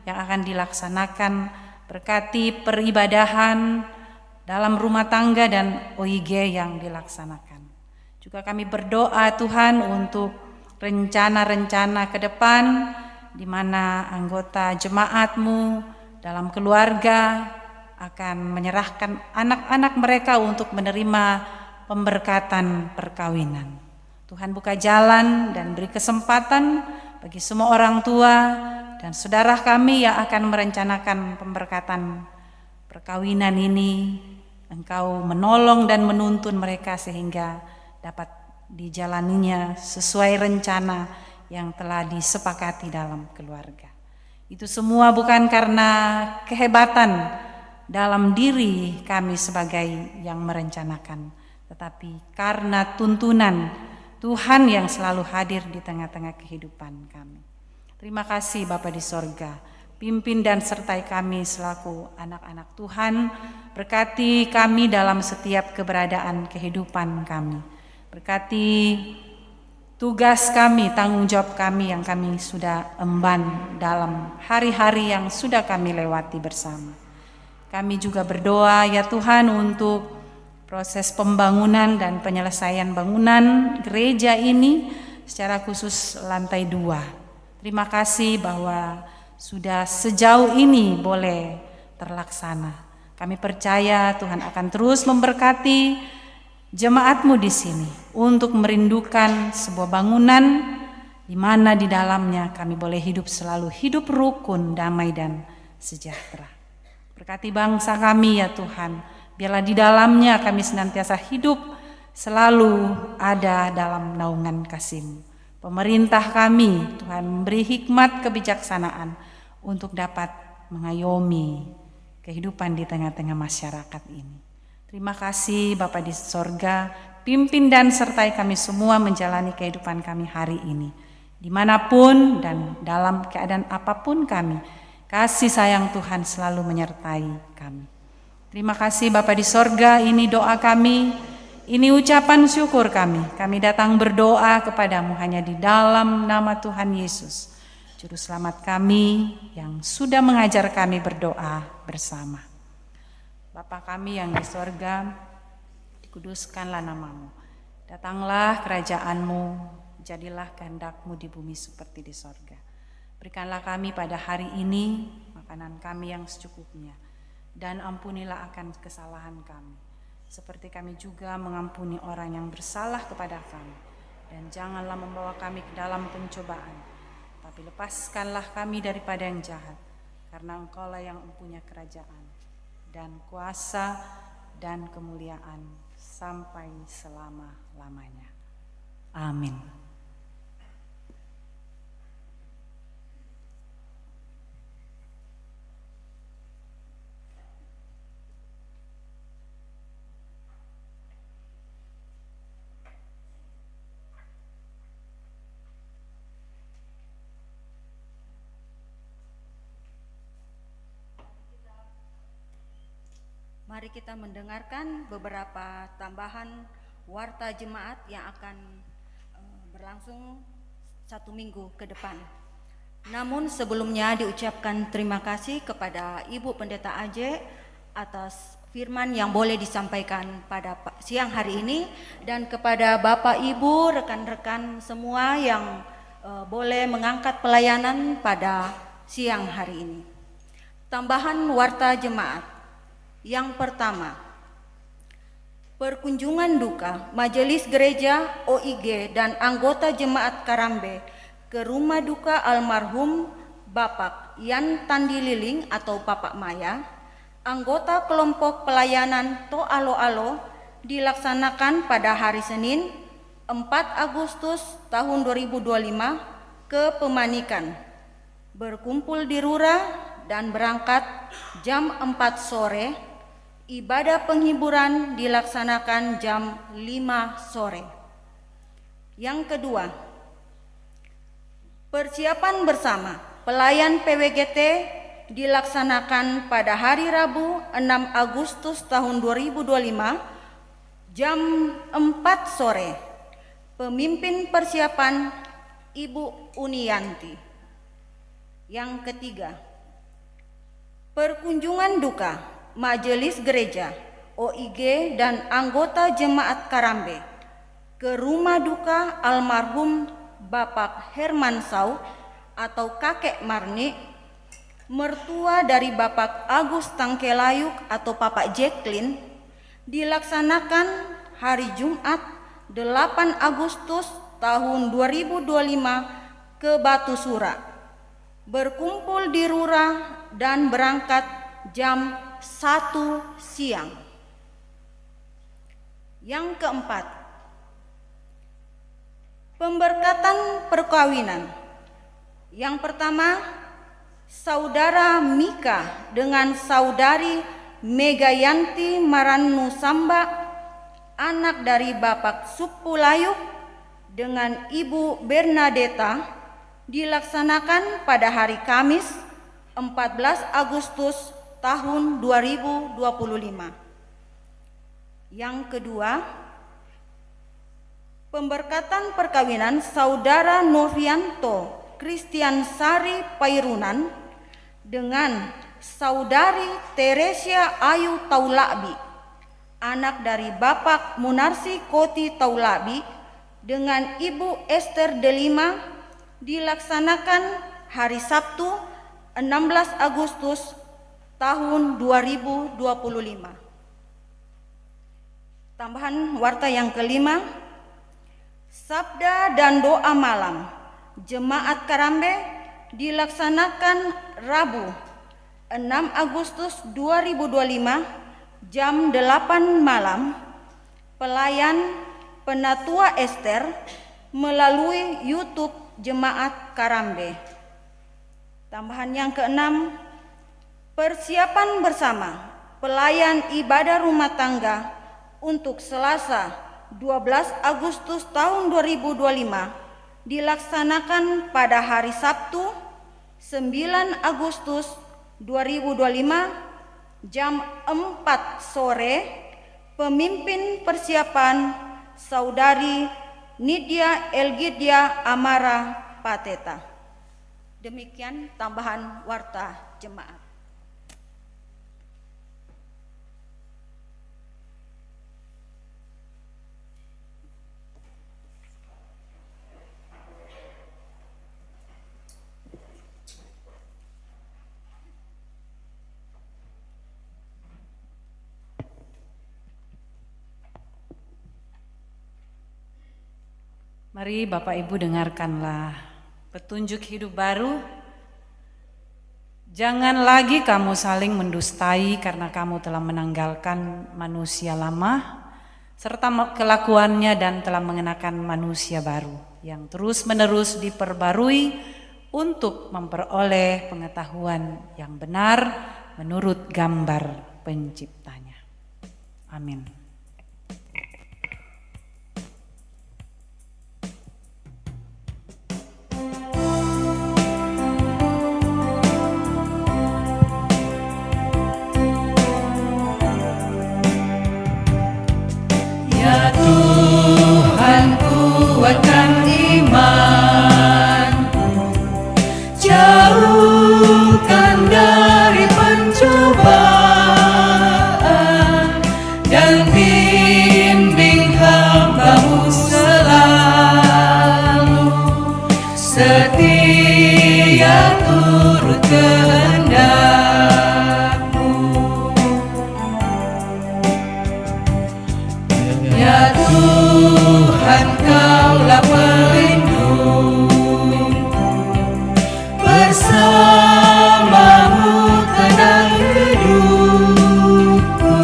yang akan dilaksanakan, berkati peribadahan dalam rumah tangga dan OIG yang dilaksanakan. Juga kami berdoa Tuhan untuk rencana-rencana ke depan di mana anggota jemaat-Mu dalam keluarga akan menyerahkan anak-anak mereka untuk menerima pemberkatan perkawinan. Tuhan buka jalan dan beri kesempatan bagi semua orang tua dan saudara kami yang akan merencanakan pemberkatan perkawinan ini. Engkau menolong dan menuntun mereka sehingga dapat dijalaninya sesuai rencana yang telah disepakati dalam keluarga. Itu semua bukan karena kehebatan dalam diri kami sebagai yang merencanakan, tetapi karena tuntunan Tuhan yang selalu hadir di tengah-tengah kehidupan kami. Terima kasih Bapa di sorga, pimpin dan sertai kami selaku anak-anak Tuhan, berkati kami dalam setiap keberadaan kehidupan kami. Berkati tugas kami, tanggung jawab kami yang kami sudah emban dalam hari-hari yang sudah kami lewati bersama. Kami juga berdoa ya Tuhan untuk proses pembangunan dan penyelesaian bangunan gereja ini secara khusus lantai 2. Terima kasih bahwa sudah sejauh ini boleh terlaksana. Kami percaya Tuhan akan terus memberkati jemaat-Mu di sini untuk merindukan sebuah bangunan di mana di dalamnya kami boleh hidup selalu hidup rukun, damai dan sejahtera. Berkati bangsa kami ya Tuhan, biarlah di dalamnya kami senantiasa hidup selalu ada dalam naungan kasih-Mu. Pemerintah kami Tuhan memberi hikmat kebijaksanaan untuk dapat mengayomi kehidupan di tengah-tengah masyarakat ini. Terima kasih Bapa di sorga, pimpin dan sertai kami semua menjalani kehidupan kami hari ini. Dimanapun dan dalam keadaan apapun kami, kasih sayang Tuhan selalu menyertai kami. Terima kasih Bapa di sorga, ini doa kami. Ini ucapan syukur kami. Kami datang berdoa kepadamu hanya di dalam nama Tuhan Yesus, Juru Selamat kami yang sudah mengajar kami berdoa bersama. Bapa kami yang di sorga, dikuduskanlah namamu. Datanglah kerajaan-Mu, jadilah kehendak-Mu di bumi seperti di sorga. Berikanlah kami pada hari ini makanan kami yang secukupnya, dan ampunilah akan kesalahan kami, seperti kami juga mengampuni orang yang bersalah kepada kami. Dan janganlah membawa kami ke dalam pencobaan, tapi lepaskanlah kami daripada yang jahat, karena Engkau-lah yang mempunyai kerajaan dan kuasa dan kemuliaan sampai selama-lamanya. Amin. Mari kita mendengarkan beberapa tambahan warta jemaat yang akan berlangsung 1 minggu ke depan. Namun sebelumnya diucapkan terima kasih kepada Ibu Pendeta Aje atas firman yang boleh disampaikan pada siang hari ini, dan kepada Bapak Ibu, rekan-rekan semua yang boleh mengangkat pelayanan pada siang hari ini. Tambahan warta jemaat. Yang pertama, perkunjungan duka Majelis Gereja OIG dan anggota Jemaat Karambe ke rumah duka almarhum Bapak Yan Tandi Liling atau Bapak Maya, anggota kelompok pelayanan To Alo Alo, dilaksanakan pada hari Senin 4 Agustus tahun 2025 ke Pemanikan, berkumpul di Rura dan berangkat jam 4 sore. Ibadah penghiburan dilaksanakan jam 5 sore. Yang kedua, persiapan bersama pelayan PWGT dilaksanakan pada hari Rabu 6 Agustus tahun 2025 jam 4 sore. Pemimpin persiapan Ibu Uniyanti. Yang ketiga, perkunjungan duka Majelis Gereja, OIG dan anggota Jemaat Karambe ke rumah duka almarhum Bapak Herman Sau atau Kakek Marni, mertua dari Bapak Agus Tangkelayuk atau Bapak Jacqueline, dilaksanakan hari Jumat 8 Agustus tahun 2025 ke Batu Sura, berkumpul di Rura dan berangkat jam 1 siang. Yang keempat, pemberkatan perkawinan. Yang pertama, Saudara Mika dengan Saudari Megayanti Maranu Samba, anak dari Bapak Supulayuk dengan Ibu Bernadetta, dilaksanakan pada hari Kamis 14 Agustus tahun 2025. Yang kedua, pemberkatan perkawinan Saudara Novianto Christian Sari Pairunan dengan Saudari Teresia Ayu Taulabi, anak dari Bapak Munarsi Koti Taulabi dengan Ibu Esther Delima, dilaksanakan hari Sabtu 16 Agustus tahun 2025. Tambahan warta yang kelima, sabda dan doa malam Jemaat Karambe dilaksanakan Rabu 6 Agustus 2025 jam 8 malam. Pelayan Penatua Esther melalui YouTube Jemaat Karambe. Tambahan yang keenam, persiapan bersama pelayan ibadah rumah tangga untuk Selasa 12 Agustus tahun 2025 dilaksanakan pada hari Sabtu 9 Agustus 2025 jam 4 sore. Pemimpin persiapan Saudari Nidia Elgidia Amara Pateta. Demikian tambahan warta jemaat. Mari Bapak Ibu dengarkanlah petunjuk hidup baru. Jangan lagi kamu saling mendustai karena kamu telah menanggalkan manusia lama serta kelakuannya dan telah mengenakan manusia baru yang terus-menerus diperbarui untuk memperoleh pengetahuan yang benar menurut gambar penciptanya. Amin. Ya Tuhan, kuatkan imanku, jauhkan dari pencobaan, dan bimbing hamba-Mu selalu setia turut kehendak-Mu. Ya Tuhan, Kaulah pelindungku, bersama-Mu tenang hidupku,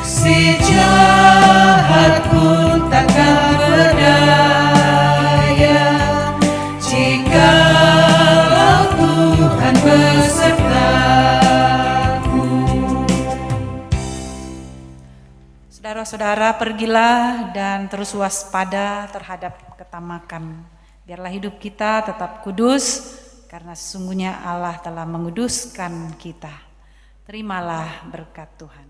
si jahat pun takkan berdaya, jikalau Tuhan besertaku. Saudara-saudara, pergilah dan terus waspada terhadap ketamakan. Biarlah hidup kita tetap kudus karena sesungguhnya Allah telah menguduskan kita. Terimalah berkat Tuhan.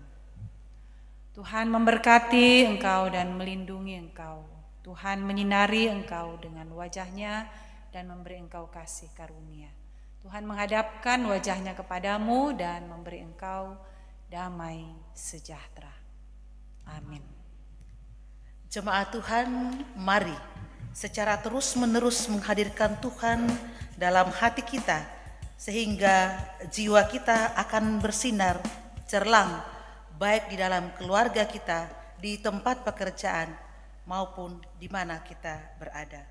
Tuhan memberkati engkau dan melindungi engkau. Tuhan menyinari engkau dengan wajah-Nya dan memberi engkau kasih karunia. Tuhan menghadapkan wajah-Nya kepadamu dan memberi engkau damai sejahtera. Amin. Jemaat Tuhan, mari secara terus-menerus menghadirkan Tuhan dalam hati kita, sehingga jiwa kita akan bersinar cerlang, baik di dalam keluarga kita, di tempat pekerjaan, maupun di mana kita berada.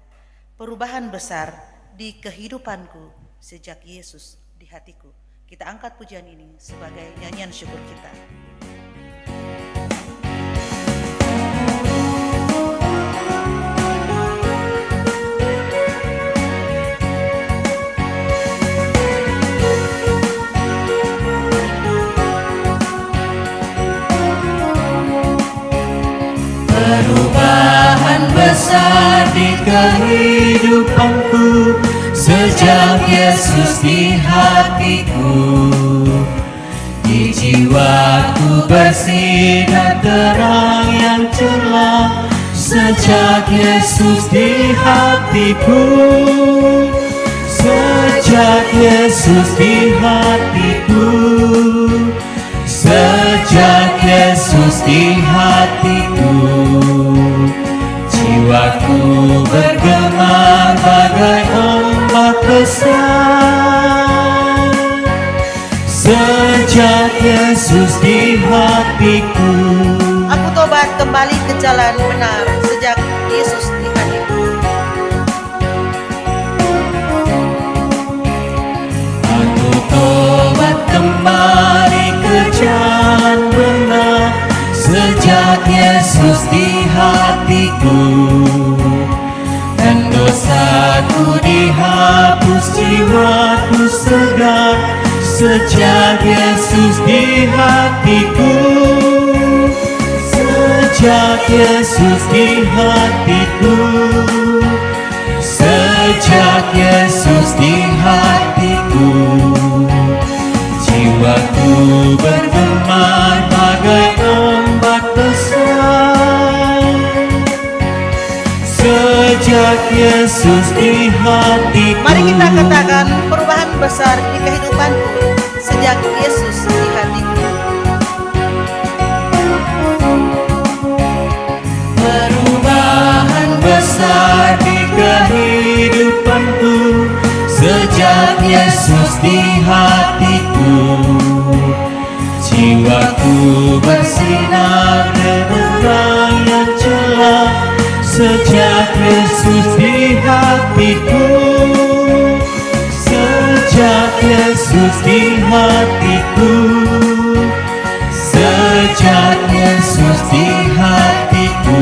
Perubahan besar di kehidupanku sejak Yesus di hatiku. Kita angkat pujian ini sebagai nyanyian syukur kita. Perubahan besar di kehidupanku sejak Yesus di hatiku. Di jiwaku bersinar terang yang cerah sejak Yesus di hatiku. Sejak Yesus di hatiku. Sejak Yesus di hatiku, jiwaku bergema bagai ombak besar. Sejak Yesus di hatiku, Aku tobat kembali ke jalan benar sejak Yesus di hatiku. aku tobat kembali ke jalan benar sejak Yesus di hatiku. Dan dosaku dihapus, jiwaku segar sejak Yesus di hatiku. Sejak Yesus di hatiku. Sejak Yesus di hatiku, jiwaku bergema bagai ombak besar. Sejak Yesus di hatiku. Mari kita katakan perubahan besar di kehidupanku sejak Yesus di hatiku. Perubahan besar di kehidupanku sejak Yesus di hatiku. Jiwaku bersinar dengan yang cerah sejak Yesus di hatiku. Sejak Yesus di hatiku. Sejak Yesus di hatiku,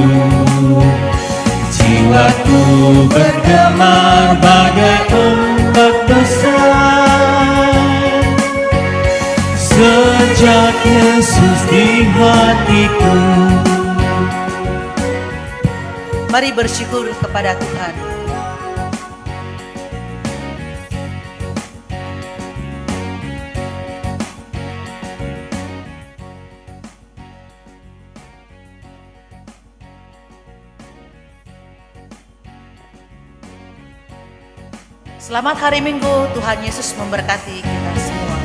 jiwaku bergema bagai ombak besar. Sejak Yesus di hatiku. Mari bersyukur kepada Tuhan. Selamat hari Minggu, Tuhan Yesus memberkati kita semua.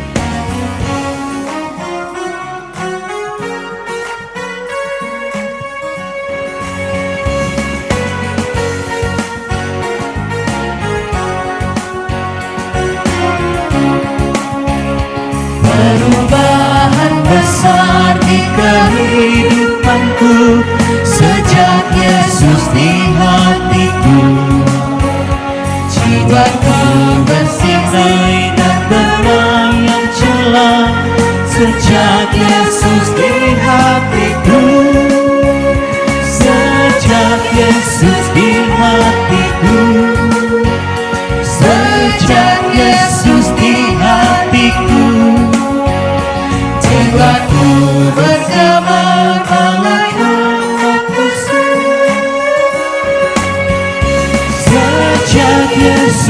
Perubahan besar di kehidupanku sejak Yesus di hatiku. Jiwaku bersinar dan terang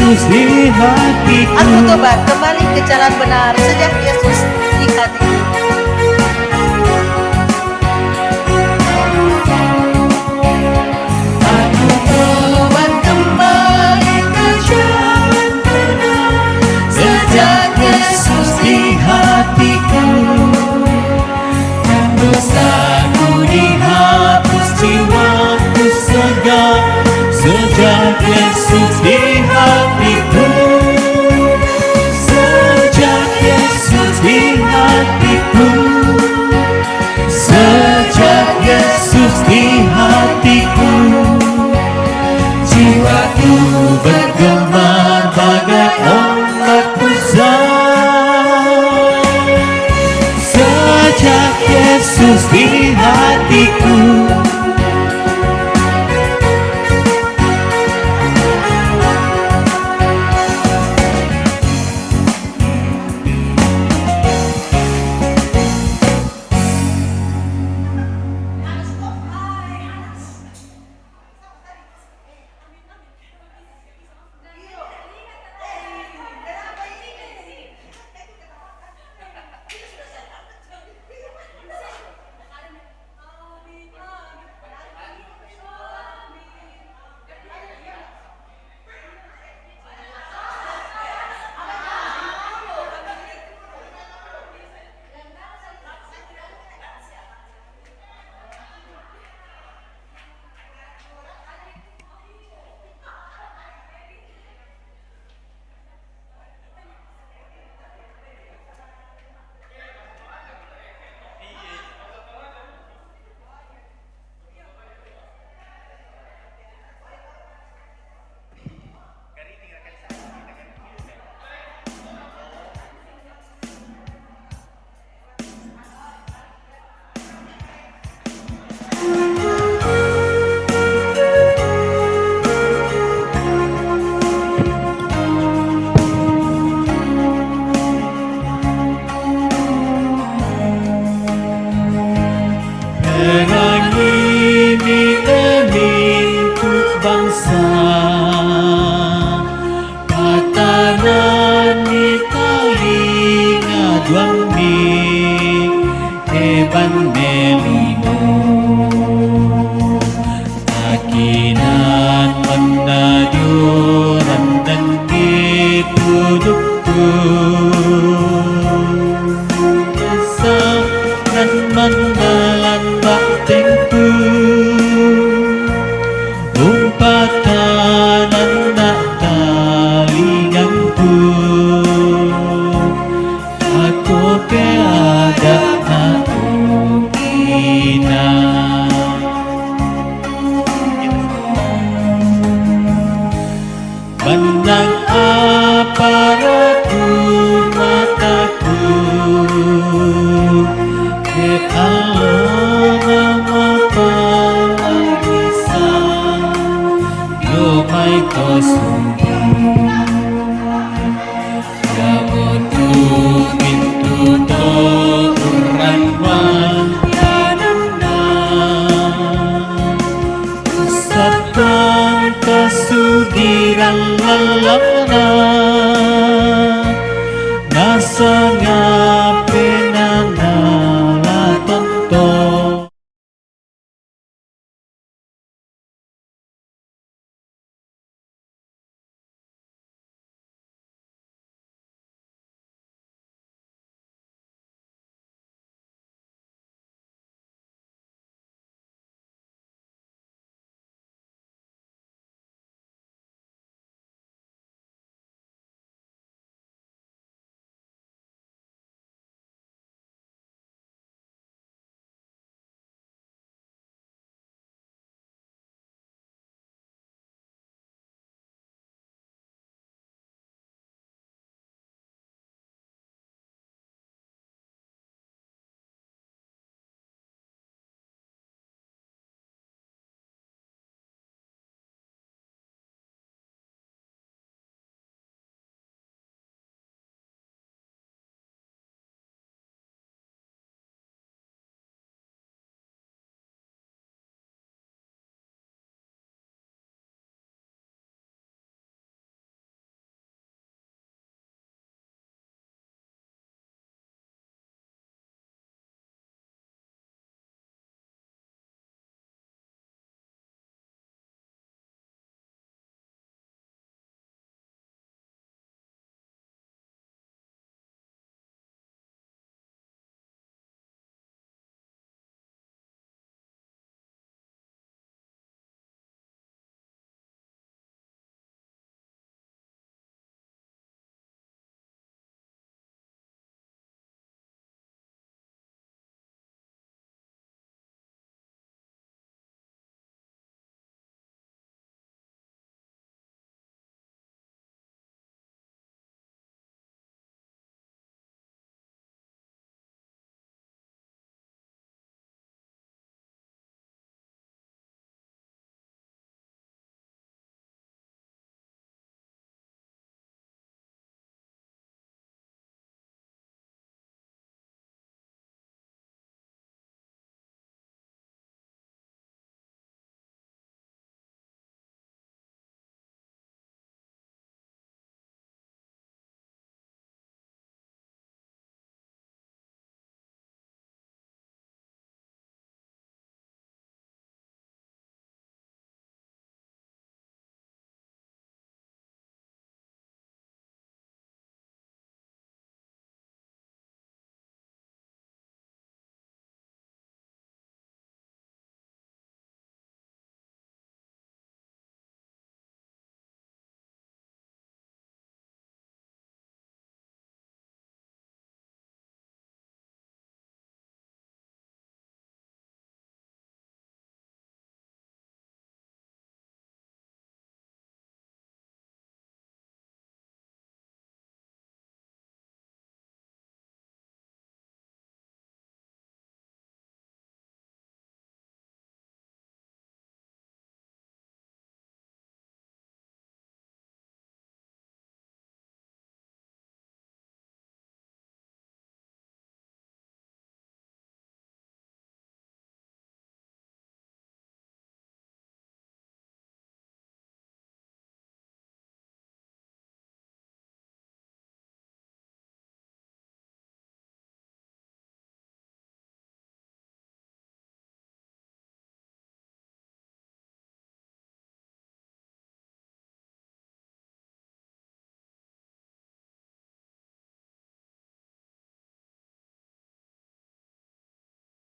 Yesus di hatiku. Aku tobat kembali ke jalan benar sejak Yesus di hatiku. Aku tobat kembali ke jalan benar sejak Yesus di hatiku. Dan dosaku dihapus, jiwaku segar sejak Yesus di hatiku. Sejak Yesus di hatiku. Sejak Yesus di hatiku. Jiwaku bergemar bagai ombak besar. Sejak Yesus di hatiku. Perangi demi untuk bangsa, patanan di telinga duang di eban melino, akinan mendajuran dan ditudukku, dan mendalam baktiku, umpatan anak talinganku, aku tiada hina. Menang apa ragu mataku, Allah apa bisa, yo mai kosumbu, kamu tuh pintu toran wan tanamna, usapkan kesudiran lelah.